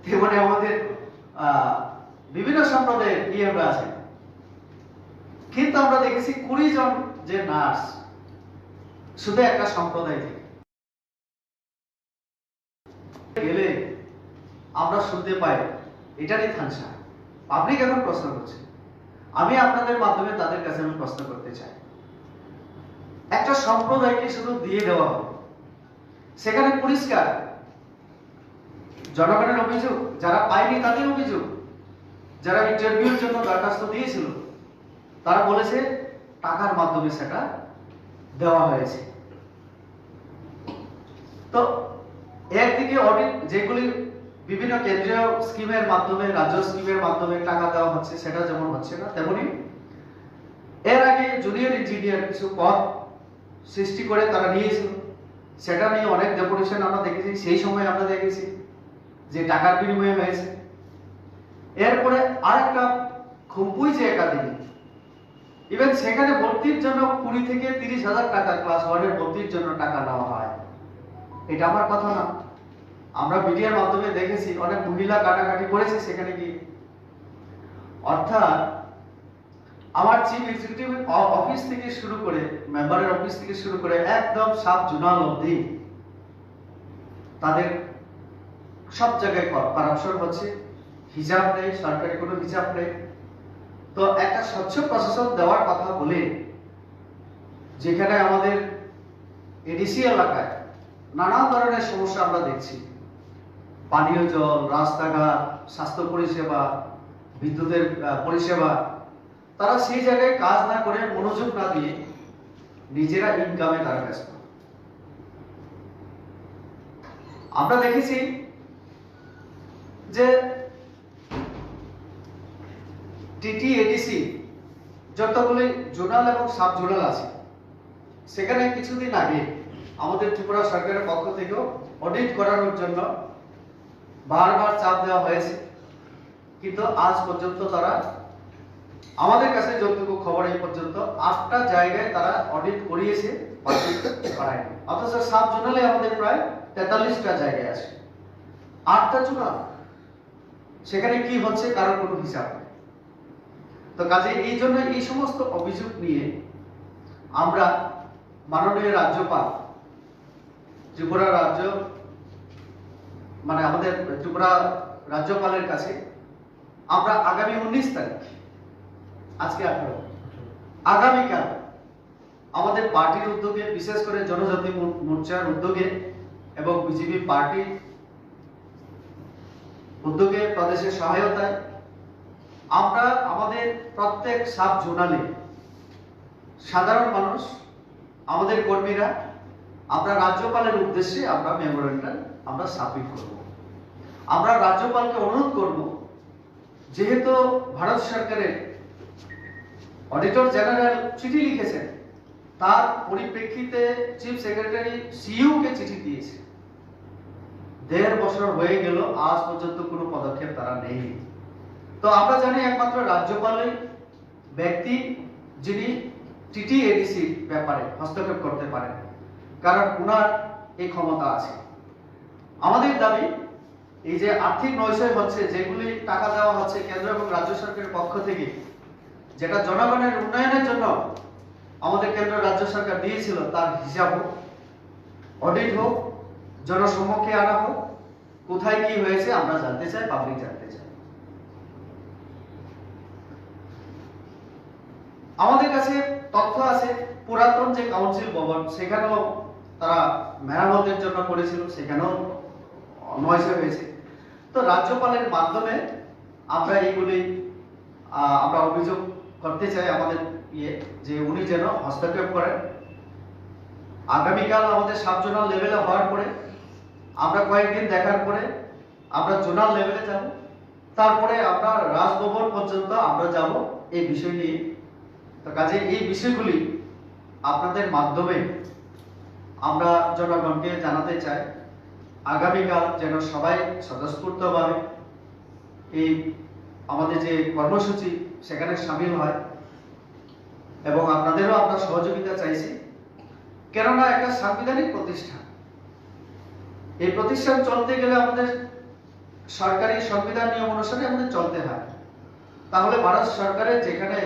তেমনি আমাদের বিভিন্ন সম্প্রদায়ের ইএমরা আছে। কিন্তু আমরা দেখেছি 20 জন যে নার্স শুধু একটা সম্প্রদায় থেকে। গেলে আমরা শুনতে পাই এটারই থানসা। পাবলিক এখন প্রশ্ন করছে, আমি আপনাদের মাধ্যমে তাদের কাছে আমি প্রশ্ন করতে চাই, একটা সম্প্রদায়কে শুধু দিয়ে দেওয়া হবে, সেখানে পরিষ্কার জনগণের অভিযোগ, যারা পায়নি তাদের অভিযোগ, যারা ইন্টারভিউর জন্য দরখাস্ত দিয়েছিল তারা বলেছে টাকার মাধ্যমে সেটা দেওয়া হয়েছে। তো একদিকে অডিট যেগুলি বিভিন্ন কেন্দ্রীয় স্কিমের মাধ্যমে, রাজ্য স্কিমের মাধ্যমে টাকা দেওয়া হচ্ছে, সেটা যেমন হচ্ছে না, তেমনি এর আগে জুনিয়র ইঞ্জিনিয়ার কিছু পদ সৃষ্টি করে তারা নিয়েছিল, সেটা নিয়ে অনেক ডেপুটেশন আমরা দেখেছি, সেই সময় আমরা দেখেছি যে টাকার বিনিময়ে হয়েছে। এরপরে আরেকটা খুবই যে একাডেমি, ইভেন সেখানে ভর্তির জন্য 20 থেকে 30,000 টাকা ক্লাস 1 এর ভর্তির জন্য টাকা নেওয়া হয়। এটা আমার কথা না, আমরা মিডিয়ার মাধ্যমে দেখেছি অনেক মহিলা কাটাকাটি করেছে সেখানে গিয়ে। অর্থাৎ আমার চিফ এক্সিকিউটিভ অফিস থেকে শুরু করে, মেম্বারের অফিস থেকে শুরু করে একদম সাব জোনাল অবধি তাদের সব জায়গায় কারাপশন হচ্ছে, হিসাব নেই, সরকারি কোনো হিসাব নেই। তো একটা স্বচ্ছ প্রশাসন দেওয়ার কথা বলে, যেখানে আমাদের এডিসি এলাকায় নানা ধরনের সমস্যা আমরা দেখছি, পানীয় জল, রাস্তাঘাট, স্বাস্থ্য পরিষেবা, বিদ্যুতের পরিষেবা, তারা সেই জায়গায় কাজ না করে, মনোযোগ না দিয়ে নিজেরা ইনকামে তারা ব্যস্ত। আমরা দেখেছি যে টিটি এডিসি যতগুলি জোনাল এবং সাব জোনাল আছে, সেখানে কিছুদিন আগে আমাদের ত্রিপুরা সরকারের পক্ষ থেকেও অডিট করানোর জন্য বারবার চাপ দেওয়া হয়েছে, কিন্তু আজ পর্যন্ত তারা, আমাদের কাছে যতটুকু খবর এই পর্যন্ত 8টা জায়গায় তারা অডিট করিয়েছে, করায়নি। অথচ সাব জোনালে আমাদের প্রায় 43টা জায়গায় আছে, 8টা জোনাল, সেখানে কি হচ্ছে কারোর কোনো হিসাব নেই। তো কাজে এই জন্য এই সমস্ত অভিযোগ নিয়ে আমরা মাননীয় রাজ্যপাল, ত্রিপুরা রাজ্য মানে আমাদের ত্রিপুরা রাজ্যপালের কাছে আমরা আগামী 19 তারিখ, আজকে 18, আগামীকাল আমাদের পার্টির উদ্যোগে, বিশেষ করে জনজাতি মোর্চার উদ্যোগে এবং বিজেপি পার্টির উদ্যোগে, প্রদেশের সহায়তায় আমরা আমাদের প্রত্যেক সাব জোনালে সাধারণ মানুষ, আমাদের কর্মীরা, আমরা রাজ্যপালের উদ্দেশ্যে আমরা মেমোরেন্ডাম আমরা সাবমিট করব। আমরা রাজ্যপালকে অনুরোধ করব, যেহেতু ভারত সরকারের অডিটর জেনারেল চিঠি লিখেছেন, তার পরিপ্রেক্ষিতে চিফ সেক্রেটারি সিইউ কে চিঠি দিয়েছে, 1.5 বছর হয়ে গেল, আজ পর্যন্ত কোনো পদক্ষেপ তারা নেই। তো আমরা জানি একমাত্র রাজ্যপালের ব্যক্তি যিনি টিটি এডিসি ব্যাপারে হস্তক্ষেপ করতে পারেন, কারণ উনার এই ক্ষমতা আছে। আমাদের দাবি, এই যে আর্থিক নৈশয় হচ্ছে, যেগুলি টাকা দেওয়া হচ্ছে কেন্দ্র এবং রাজ্য সরকারের পক্ষ থেকে, যেটা জনগণের উন্নয়নের জন্য আমাদের কেন্দ্র রাজ্য সরকার দিয়েছিল, তার হিসাব হোক, অডিট হোক, জনসম্মুখে আনা হোক, কোথায় কি হয়েছে আমরা জানতে চাই, পাবলিক জানতে চাই। আমাদের কাছে তথ্য আছে, পুরাতন যে কাউন্সিল ভবন, সেখানেও তারা মেরামতের জন্য করেছিল, সেখানেও নয়সে হয়েছে। তো রাজ্যপালের মাধ্যমে আমরা এইগুলি আমরা অভিযোগ করতে চাই আমাদের যে উনি যেন হস্তক্ষেপ করেন। আগামীকাল আমাদের সাব জোনাল লেভেলে হওয়ার পরে, আমরা কয়েকদিন দেখার পরে আমরা জোনাল লেভেলে যাব, তারপরে আমরা রাজভবন পর্যন্ত আমরা যাব এই বিষয় নিয়ে। তো কাজে এই বিষয়গুলি আপনাদের মাধ্যমে আমরা জনগণকে জানাতে চাই, আগামীকাল যেন সবাই স্বতঃস্ফূর্তভাবে এই আমাদের যে কর্মসূচি সেখানে সামিল হয়, এবং আপনাদেরও আমরা সহযোগিতা চাইছি। কেননা একটা সাংবিধানিক প্রতিষ্ঠান, এই প্রতিষ্ঠান চলতে গেলে আমাদের সরকারি সংবিধান নিয়ম অনুসারে আমাদের চলতে হয়। তাহলে ভারত সরকারের যেখানে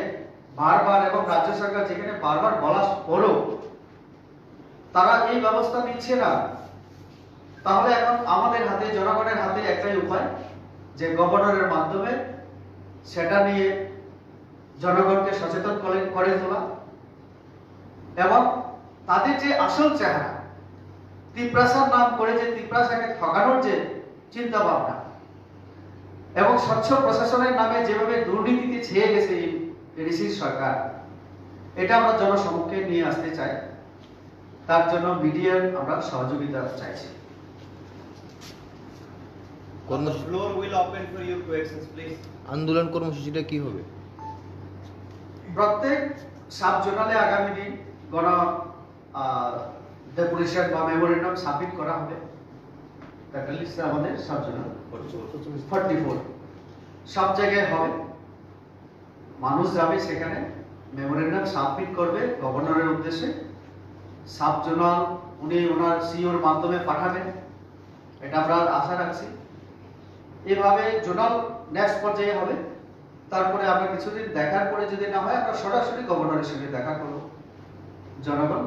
বারবার এবং রাজ্য সরকার যেখানে বারবার বলার পরও তারা এই ব্যবস্থা নিচ্ছে না, তাহলে এখন আমাদের হাতে, জনগণের হাতে একটাই উপায়, যে গভর্নরের মাধ্যমে সেটা নিয়ে জনগণকে সচেতন করে তোলা এবং তাদের যে আসল চেহারা, তিপ্রাসার নাম করে যে তিপ্রাসাকে ঠকানোর যে চিন্তা ভাবনা এবং স্বচ্ছ প্রশাসনের নামে যেভাবে দুর্নীতিতে ছেয়ে গেছে এই এডিসির সরকার, এটা আমরা জনসমক্ষে নিয়ে আসতে চাই। তার জন্য মিডিয়ার আমরা সহযোগিতা চাইছি। The floor will open for your questions, please. আন্দোলন কর্মসূচিটা কি হবে? প্রত্যেক সাব জোনালে আগামী দিন গণ ডেপুটেশন বা মেমোরেন্ডাম সাবমিট করা হবে। ক্যাটালিস্ট আমাদের সাব জোনাল 44 সব জায়গায় হবে, মানুষ যাবে সেখানে মেমোরেন্ডাম সাবমিট করবে গভর্নরের উদ্দেশ্যে। সাব জোনাল উনি ওনার সিওর মাধ্যমে পাঠাবেন, এটা আমরা আশা রাখছি। এভাবে জোনাল নেক্সট পর্যায়ে হবে। তারপরে আমরা কিছুদিন দেখার পরে যদি না হয়, আমরা সরাসরি গভর্নরের সঙ্গে দেখা করব। জনগণ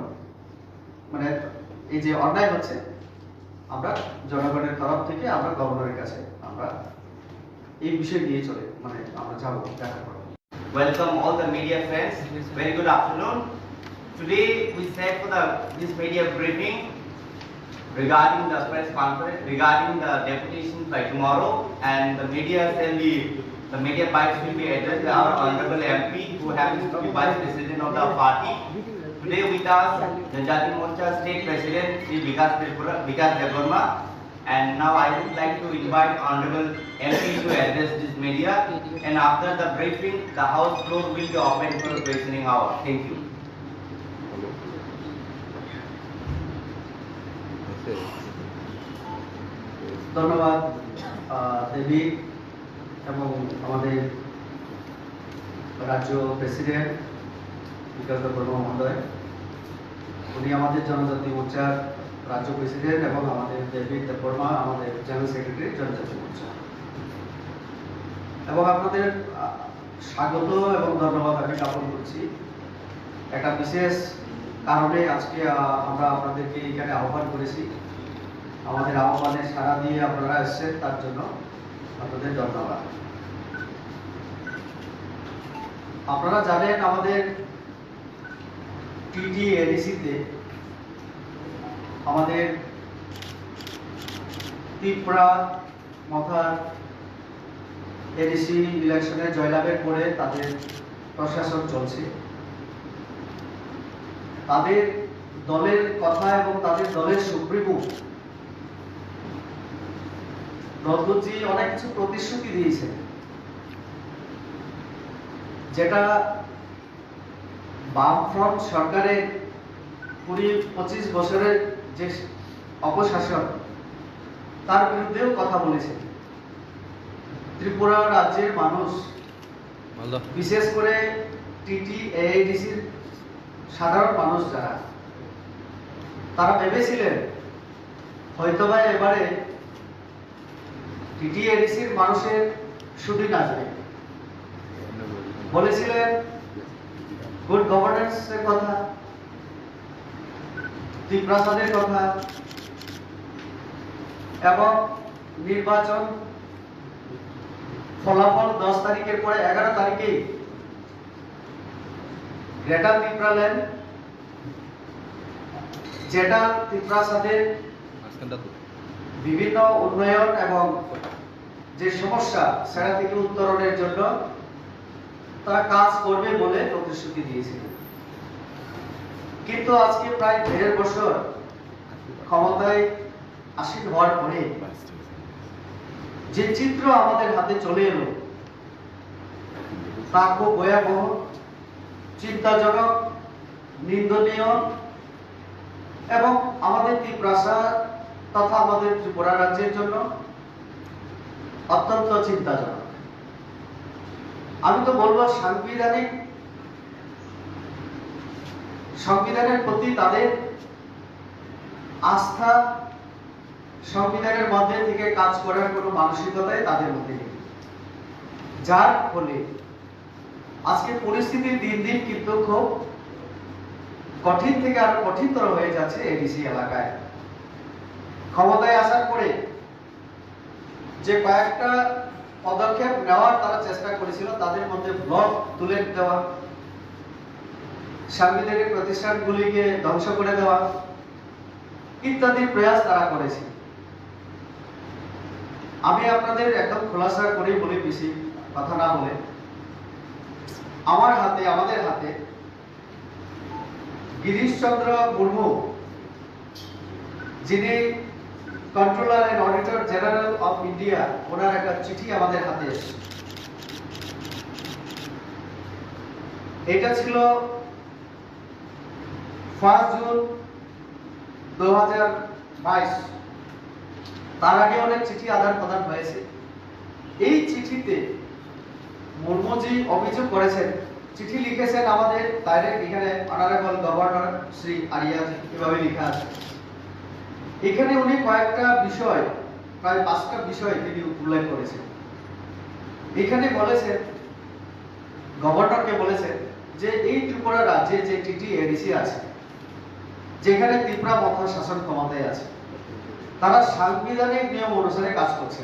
মানে এই যে অন্যায় হচ্ছে, আমরা জনগণের তরফ থেকে আমরা গভর্নরের কাছে আমরা এই বিষয় নিয়ে চলে আমরা যাব, দেখা করব। Welcome all the media friends. Very good afternoon. Today we set for this media briefing regarding the press conference, regarding the deputations by tomorrow, and the media bites will be addressed by our honorable MP, who happens to be vice president of the party. Today with us, Janjati Morcha State President Sri Vikas Deborma, and now I would like to invite honorable MP to address this media, and after the briefing, the House floor will be open for questioning hour. Thank you. ধন্যবাদ দেবী এবং আমাদের রাজ্য president বিকাশ দেববর্মা মহোদয়। উনি আমাদের জনজাতি মোর্চার রাজ্য প্রেসিডেন্ট এবং আমাদের দেবী দেববর্মা আমাদের জেনারেল সেক্রেটারি জনজাতি মোর্চা। এবং আপনাদের স্বাগত এবং ধন্যবাদ আমি জ্ঞাপন করছি। একটা বিশেষ কারণে আজকে আমরা আপনাদেরকে এখানে আহ্বান করেছি। আমাদের আহ্বানে সাড়া দিয়ে আপনারা এসেছেন, তার জন্য আপনাদের ধন্যবাদ। আপনারা জানেন আমাদের টিটি এডিসিতে আমাদের ত্রিপুরা মথার এডিসি ইলেকশনে জয়লাভের পরে তাদের প্রশাসন চলছে। তাদের দলের কথা এবং তাদের দলের সুপ্রিমো রঘুজি অনেক কিছু প্রতিশ্রুতি দিয়েছে, যেটা বামফ্রন্ট সরকারের 20-25 বছরের যে অপশাসন, তার বিরুদ্ধেও কথা বলেছে। ত্রিপুরা রাজ্যের মানুষ, বিশেষ করে টিটি এআইডিসির সাধারণ মানুষ যারা, তারা ভেবেছিলেন হয়তোবা এবারে টিটি এডিসির মানুষের শুটিং আসবে। বলেছিলেন গুড গভর্নেন্সের কথা, ত্রিপ্রাসাদের কথা এবং নির্বাচন ফলাফল 10 তারিখের পরে 11 তারিখেই গ্রেটার ত্রিপুরাল্যান্ড, যেটা ত্রিপ্রাসাদের বিভিন্ন উন্নয়ন এবং যে সমস্যা সেটা থেকে উত্তরণের জন্য তারা কাজ করবে বলে প্রতিশ্রুতি দিয়েছিল। কিন্তু আজকে প্রায় 1.5 বছর ক্ষমতায় আসীন হওয়ার পরে যে চিত্র আমাদের হাতে চলে এলো, তা খুব ভয়াবহ, চিন্তাজনক, নিন্দনীয় এবং আমাদের ত্রিপ্রাসা তথা আমাদের ত্রিপুরা রাজ্যের জন্য অত্যন্ত চিন্তাজনক। আমি তো বলবো সংবিধানের প্রতি তাদের আস্থা, সংবিধানের মধ্যে থেকে কাজ করার কোনো মানসিকতাই তাদের মধ্যে নেই, যার ফলে আজকে পরিস্থিতি দিন দিন কিন্তু খুব কঠিন থেকে আরো কঠিনতর হয়ে যাচ্ছে এডিসি এলাকায়। ক্ষমতায় আসার পরে যে কয়েকটা পদক্ষেপ নেওয়ার তারা চেষ্টা করেছিল, তাদের মধ্যে ব্লক তুলে দেওয়া, সাংবিধানিক প্রতিষ্ঠানগুলিকে ধ্বংস করে দেওয়া ইত্যাদি প্রয়াস তারা করেছে। আমি আপনাদের একদম খোলাসা করে বলি, বেশি কথা না বলে, আমাদের হাতে গিরিশচন্দ্র মুর্মু, যিনি controller and auditor general of India, ওনার একটা চিঠি আমাদের হাতে এসেছে। এটা ছিল 1 জুন 2022। তার আগে অনেক চিঠি আদান প্রদান হয়েছে। এই চিঠিতে মুর্মুজি অভিযোগ করেছেন, চিঠি লিখেছেন আমাদের ডাইরেক্ট, এখানে অনারেবল গভর্নর শ্রী আরিয়াজি, এভাবে লেখা আছে। এখানে উনি কয়েকটা বিষয়, প্রায় 5টা বিষয় তিনি উল্লেখ করেছেন। এখানে বলেছেন, গভর্নরকে বলেছেন যে এই ত্রিপুরা রাজ্যে যে টিটি এডিসি আছে, যেখানে ত্রিপুরা মথা শাসন ক্ষমতায় আছে, তারা সাংবিধানিক নিয়ম অনুসারে কাজ করছে,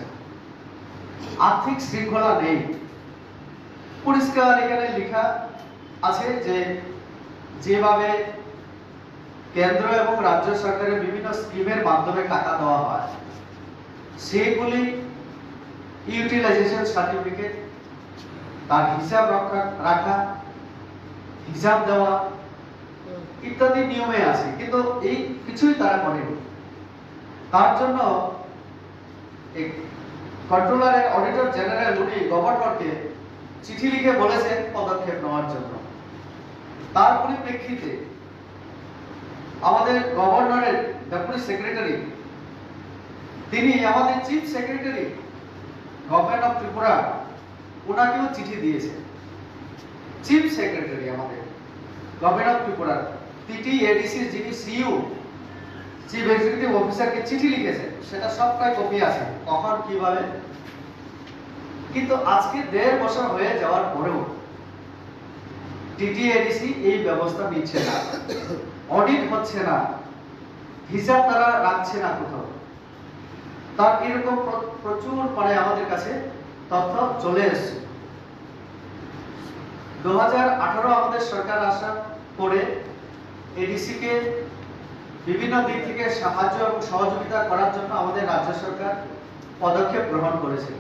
আর্থিক শৃঙ্খলা নেই। পরিষ্কার এখানে লেখা আছে যে যেভাবে কেন্দ্র এবং রাজ্য সরকারের বিভিন্ন স্কিমের মাধ্যমে টাকা দেওয়া হয়, সেগুলি ইউটিলাইজেশন সার্টিফিকেট, তার হিসাব রাখা, হিসাব দেওয়া ইত্যাদি নিয়মে আছে, কিন্তু এই কিছুই তারা করেনি। তার জন্য কন্ট্রোলার অডিটর জেনারেল উনি গভর্নরকে চিঠি লিখে বলেছেন পদক্ষেপ নেওয়ার জন্য। তার পরিপ্রেক্ষিতে আমাদের গভর্নরের ডেপুটি সেক্রেটারি, তিনি আমাদের chief secretary government of Tripura, ওনাকেও চিঠি দিয়েছেন। চিফ সেক্রেটারি আমাদের government of Tripura TT ADC যিনি সিইও, চিফ এক্সিকিউটিভ অফিসারকে চিঠি লিখেছেন, সেটা সবটাই কপি আছে, কখন কিভাবে। কিন্তু আজকে 1.5 বছর হয়ে যাওয়ার পরেও টিটি এডিসি এই ব্যবস্থা নিচ্ছে না, অডিট হচ্ছে না, হিসাব তারা রাখছে না কোথাও। তার এরকম প্রচুর পরে আমাদের কাছে তথ্য চলে এসেছে। 2018 আমাদের সরকার আসার পরে এডিসি কে বিভিন্ন দিক থেকে সাহায্য এবং সহযোগিতা করার জন্য আমাদের রাজ্য সরকার পদক্ষেপ গ্রহণ করেছে।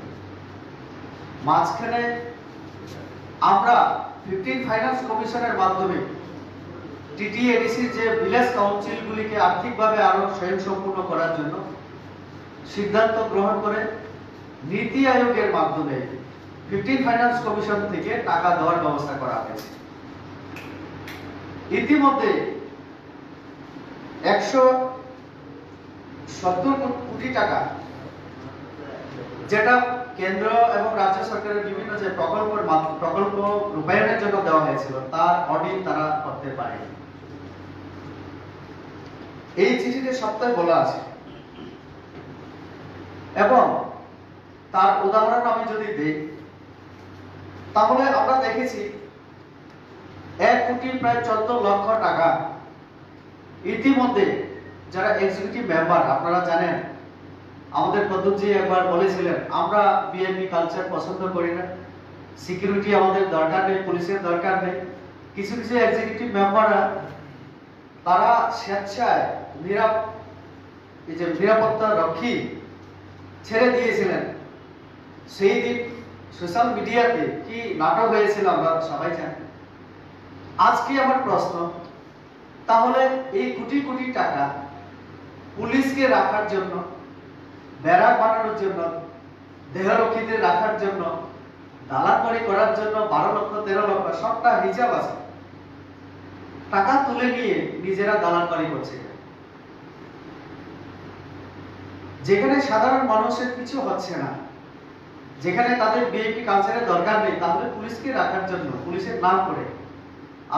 মাঝখানে আমরা 15 ফাইন্যান্স কমিশনের মাধ্যমে টিটি এডিসি যে ভিলেজ কাউন্সিলগুলিকে আর্থিকভাবে আরো স্বয়ংসম্পূর্ণ করার জন্য সিদ্ধান্ত গ্রহণ করে নীতি আয়োগের মাধ্যমে 15 ফাইন্যান্স কমিশন থেকে টাকা দেওয়ার ব্যবস্থা করা হয়েছে। ইতিমধ্যে 170 কোটি টাকা, যেটা কেন্দ্র এবং রাজ্য সরকারের বিভিন্ন যে প্রকল্প রূপায়ণের জন্য দেওয়া হয়েছিল, তার অডিট তারা করতে পারেনি। এই চিঠিতে সবটাই বলা আছে। এবং তার উদাহরণ আমি যদি দেই, তাহলে আমরা দেখেছি 1 কোটি প্রায় 14 লক্ষ টাকা ইতিমধ্যে যারা এক্সিকিউটিভ মেম্বার, আপনারা জানেন আমাদের পদ্ধতি একবার বলেছিলেন আমরা বিএনপি কালচার পছন্দ করি না, সিকিউরিটি আমাদের দরকার নেই, পুলিশের দরকার নেই। কিছু কিছু এক্সিকিউটিভ মেম্বাররা তারা স্বেচ্ছায় নিরাপত্তা রক্ষী ছেড়ে দিয়েছিলেন। সেই দিন সোশ্যাল মিডিয়াতে কি নাটক হয়েছিল আমরা সবাই জানি। আজকে আমার প্রশ্ন, তাহলে এই কোটি কোটি টাকা পুলিশকে রাখার জন্য, ব্যারাক বানানোর জন্য, দেহরক্ষীদের রাখার জন্য, দালালবাড়ি করার জন্য 12 লক্ষ 13 লক্ষ, সবটা হিসাব আছে, টাকা তুলে নিয়ে নিজেরা দালালবাড়ি করছে, যেখানে সাধারণ মানুষের কিছু হচ্ছে না, যেখানে তাদের বিএনপি কালচারের দরকার নেই, তাহলে পুলিশকে রাখার জন্য পুলিশের নাম করে।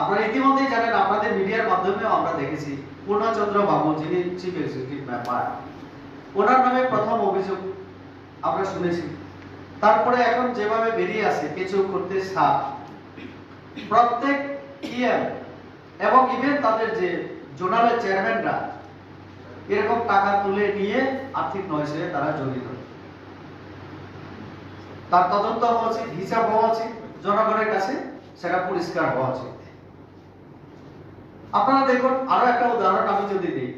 আপনারা ইতিমধ্যেই জানেন, আপনাদের মিডিয়ার মাধ্যমেও আমরা দেখেছি, পূর্ণচন্দ্র বাবু যিনি চিফ এক্সিকিউটিভ মেম্বার, ওনার নামে প্রথম অভিযোগ আমরা শুনেছি। তারপরে এখন যেভাবে বেরিয়ে আসে কিছু করতে সাপ, প্রত্যেক ইএম এবং ইভেন তাদের যে জোনালের চেয়ারম্যানরা এরকম টাকা তুলে নিয়ে আর্থিক নৈশে তারা জড়িত। তার তদন্ত হওয়া উচিত, হিসাব হওয়া উচিত, জনগণের কাছে সেটা পরিষ্কার হওয়া উচিত। আপনারা দেখুন, আরো একটা উদাহরণ আমি যদি দিই,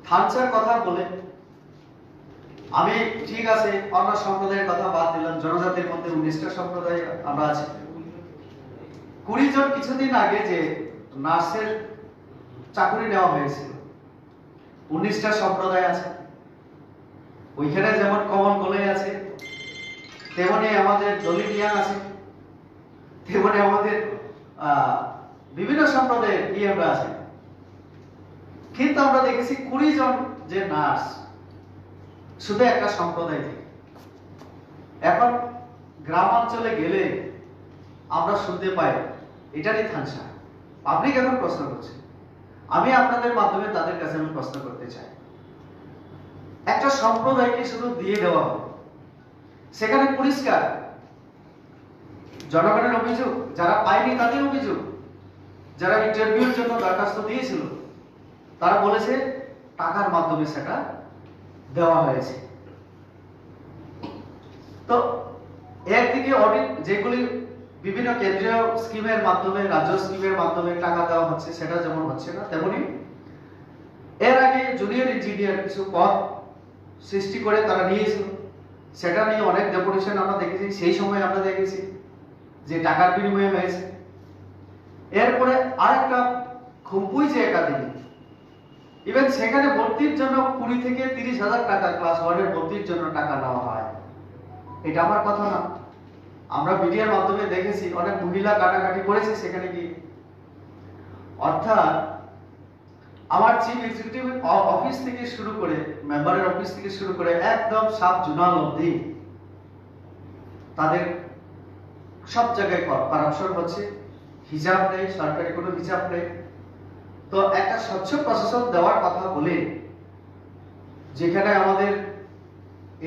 থানচার কথা বলে আমি ঠিক আছে অন্য সম্প্রদায়ের কথা বাদ দিলাম, জনজাতির মধ্যে 19টা সম্প্রদায় আমরা আছি। 20 জন কিছুদিন আগে যে নার্সের চাকরি নেওয়া হয়েছিল, 19টা সম্প্রদায় আছে। ওইখানে যেমন কমন গোলাই আছে, তেমনি আমাদের দলিত আছে, তেমনি আমাদের বিভিন্ন সম্প্রদায়ের ইয়েরা আছে। কিন্তু আমরা দেখেছি 20 জন যে নার্স শুধু একটা সম্প্রদায় থেকে। এখন গ্রামাঞ্চলে গেলে আমরা শুনতে পাই এটারই থানসা। পাবলিক এখন প্রশ্ন করছে, আমি আপনাদের মাধ্যমে তাদের কাছে আমি প্রশ্ন করতে চাই, একটা সম্প্রদায়কে শুধু দিয়ে দেওয়া হবে, সেখানে পরিষ্কার জনগণের অভিযোগ, যারা পায়নি তাদের অভিযোগ, যারা ইন্টারভিউর জন্য দরখাস্ত দিয়েছিল তারা বলেছে টাকার মাধ্যমে সেটা দেওয়া হয়েছে। তো একদিকে অডিট যেগুলি বিভিন্ন কেন্দ্রীয় স্কিমের মাধ্যমে, রাজ্য স্কিমের মাধ্যমে টাকা দেওয়া হচ্ছে, সেটা যেমন হচ্ছে না, তেমনি এর আগে জুনিয়র ইঞ্জিনিয়ার কিছু পদ সৃষ্টি করে তারা নিয়েছিল, সেটা নিয়ে অনেক ডেপুটেশন আমরা দেখেছি। সেই সময় আমরা দেখেছি যে টাকার বিনিময়ে হয়েছে। এরপরে আরেকটা খুবই যে একাডেমি, ইভেন সেখানে ভর্তির জন্য 20 থেকে 30,000 টাকা ক্লাস 1 এর ভর্তির জন্য টাকা নেওয়া হয়। এটা আমার কথা না, আমরা মিডিয়ার মাধ্যমে দেখেছি অনেক মহিলা কাটাকাটি করেছে সেখানে গিয়ে। অর্থাৎ আমার চিফ এক্সিকিউটিভ অফিস থেকে শুরু করে, মেম্বারের অফিস থেকে শুরু করে একদম সাব জোনাল অবধি তাদের সব জায়গায় কারাপশন হচ্ছে, হিসাব নেই, সরকারি কোনো হিসাব নেই। তো একটা স্বচ্ছ প্রশাসন দেওয়ার কথা বলে, যেখানে আমাদের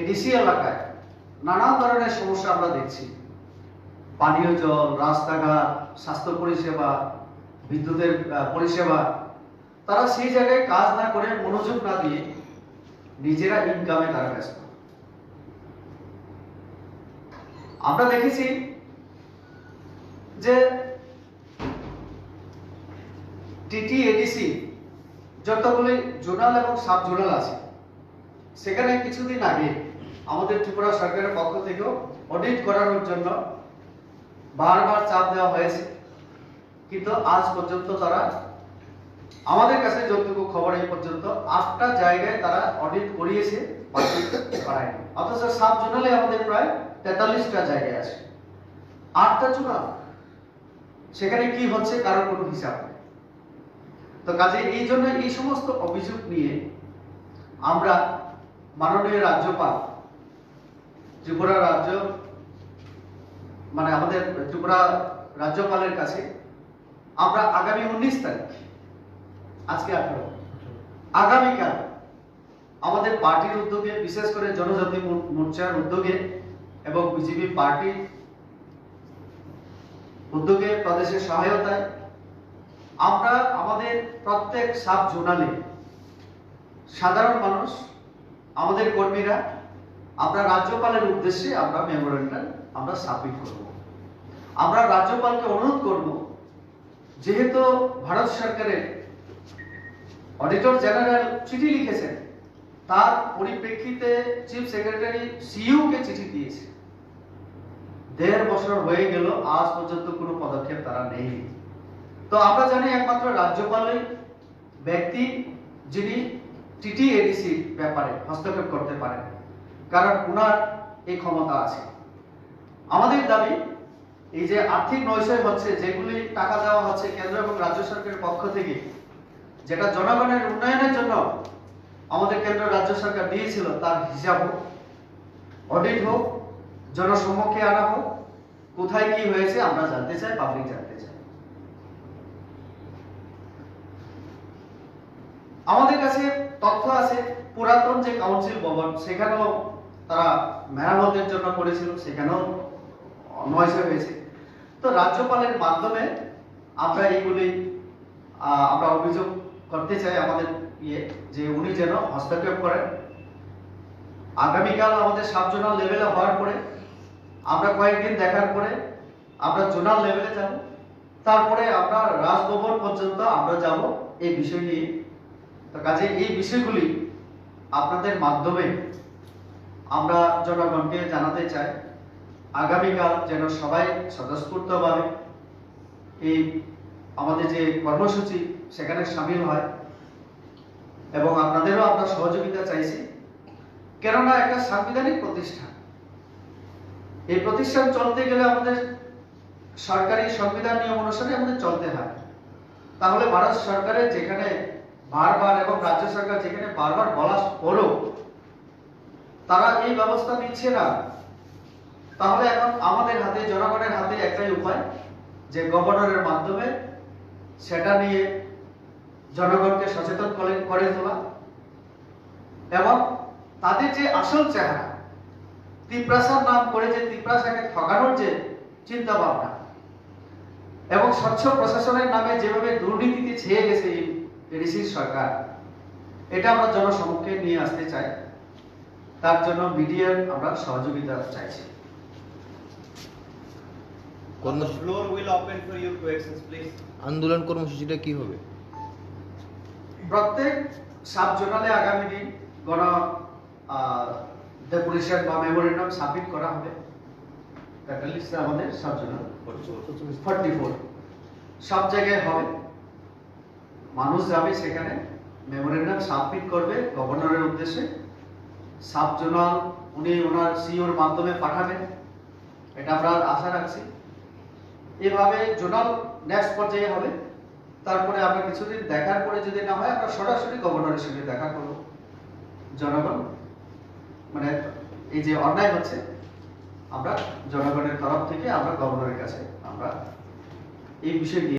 এডিসি এলাকায় নানা ধরনের সমস্যা আমরা দেখছি, পানীয় জল, রাস্তাঘাট, স্বাস্থ্য পরিষেবা, বিদ্যুতের পরিষেবা, তারা সেই জায়গায় কাজ না করে, মনোযোগ না দিয়ে নিজেরা ইনকামে তারা ব্যস্ত। আমরা দেখেছি যে টিটি এডিসি যতগুলি জোনাল এবং সাব জোনাল আছে, সেখানে কিছুদিন আগে আমাদের ত্রিপুরা সরকারের পক্ষ থেকেও অডিট করানোর জন্য বারবার চাপ দেওয়া হয়েছে, কিন্তু আজ পর্যন্ত তারা, আমাদের কাছে যতটুকু খবর এই পর্যন্ত 8টা জায়গায় তারা অডিট করিয়েছে, করায়নি। অথচ সাব জোনালে আমাদের প্রায় 43টা জায়গায় আছে, 8টা জোনাল, সেখানে কি হচ্ছে কারোর কোনো হিসাব নেই। তো কাজে এই জন্য এই সমস্ত অভিযোগ নিয়ে আমরা মাননীয় রাজ্যপাল, ত্রিপুরা রাজ্য মানে আমাদের ত্রিপুরা রাজ্যপালের কাছে আমরা আগামী 19 তারিখ, আজকে 18, আগামীকাল আমাদের পার্টির উদ্যোগে, বিশেষ করে জনজাতি মোর্চার উদ্যোগে এবং বিজেপি পার্টির উদ্যোগে, প্রদেশের সহায়তায় আমরা আমাদের প্রত্যেক সাব জোনালে সাধারণ মানুষ, আমাদের কর্মীরা, আমরা রাজ্যপালের উদ্দেশ্যে আমরা মেমোরেন্ডাম আমরা সাবমিট করব। আমরা রাজ্যপালকে অনুরোধ করব, যেহেতু ভারত সরকারের অডিটর জেনারেল চিঠি লিখেছেন, তার পরিপ্রেক্ষিতে চিফ সেক্রেটারি সিইউ কে চিঠি দিয়েছে, 1.5 বছর হয়ে গেল, আজ পর্যন্ত কোনো পদক্ষেপ তারা নেই। তো আমরা জানি একমাত্র রাজ্যপালের ব্যক্তি যিনি টিটি এডিসি ব্যাপারে হস্তক্ষেপ করতে পারেন, কারণ ওনার এই ক্ষমতা আছে। আমাদের দাবি, এই যে আর্থিক নৈশয় হচ্ছে, যেগুলি টাকা দেওয়া হচ্ছে কেন্দ্র এবং রাজ্য সরকারের পক্ষ থেকে, যেটা জনগণের উন্নয়নের জন্য আমাদের কেন্দ্র রাজ্য সরকার দিয়েছিল, তার হিসাব হোক, অডিট হোক, জনসম্মুখে আনা হোক, কোথায় কি হয়েছে আমরা জানতে চাই, পাবলিক জানতে চাই। আমাদের কাছে তথ্য আছে, পুরাতন যে কাউন্সিল ভবন, সেখানেও তারা মেরামতের জন্য করেছিল, সেখানেও নয়সে হয়েছে। তো রাজ্যপালের মাধ্যমে আমরা এইগুলি আমরা অভিযোগ করতে চাই আমাদের যে উনি যেন হস্তক্ষেপ করেন। আগামীকাল আমাদের সাব জোনাল লেভেলে হওয়ার পরে আমরা কয়েকদিন দেখার পরে আমরা জোনাল লেভেলে যাব, তারপরে আমরা রাজভবন পর্যন্ত আমরা যাব এই বিষয় নিয়ে। তো কাজে এই বিষয়গুলি আপনাদের মাধ্যমে আমরা জনগণকে জানাতে চাই, আগামীকাল যেন সবাই স্বতঃস্ফূর্তভাবে এই আমাদের যে কর্মসূচি সেখানে সামিল হয় এবং আপনাদেরও আমরা সহযোগিতা চাইছি। কেননা একটা সাংবিধানিক প্রতিষ্ঠান, এই প্রতিষ্ঠান চলতে গেলে আমাদের সরকারি সংবিধান নিয়ম অনুসারে আমাদের চলতে হয়। তাহলে ভারত সরকারের যেখানে বারবার এবং রাজ্য সরকার যেখানে বারবার বলা পরও তারা এই ব্যবস্থা নিচ্ছে না, তাহলে এখন আমাদের হাতে, জনগণের হাতে একটাই উপায় যে গভর্নরের মাধ্যমে সেটা নিয়ে জনগণকে সচেতন করে তোলা এবং তাদের যে আসল চেহারা, তিপ্রাসার নাম করে যে তিপ্রাসাকে ঠকানোর যে চিন্তা ভাবনা এবং স্বচ্ছ প্রশাসনের নামে যেভাবে দুর্নীতিতে ছেয়ে গেছে এই এডিসির সরকার, এটা আমরা জনসমক্ষে নিয়ে আসতে চাই। তার জন্য মিডিয়ার আমরা সহযোগিতা চাইছি। The floor will open for your questions, please. আন্দোলন কর্মসূচিটা কি হবে? প্রত্যেক সাব জোনালে আগামী দিন গণ ডেপুটেশন বা মেমোরেন্ডাম সাবমিট করা হবে। ক্যাটালিস্ট আমাদের সাব জোনাল 44 সব জায়গায় হবে, মানুষ যাবে সেখানে মেমোরেন্ডাম সাবমিট করবে গভর্নরের উদ্দেশ্যে। সাব জোনাল উনি ওনার সিওর মাধ্যমে পাঠাবেন, এটা আমরা আশা রাখছি। এভাবে জোনাল নেক্সট পর্যায়ে হবে, তারপরে আমরা কিছুদিন দেখার পরে যদি না হয় আমরা সরাসরি গভর্নরের সঙ্গে দেখা করব। জনগণ মানে এই যে অন্যায় হচ্ছে, আমরা জনগণের তরফ থেকে আমরা গভর্নরের কাছে আমরা এই বিষয় নিয়ে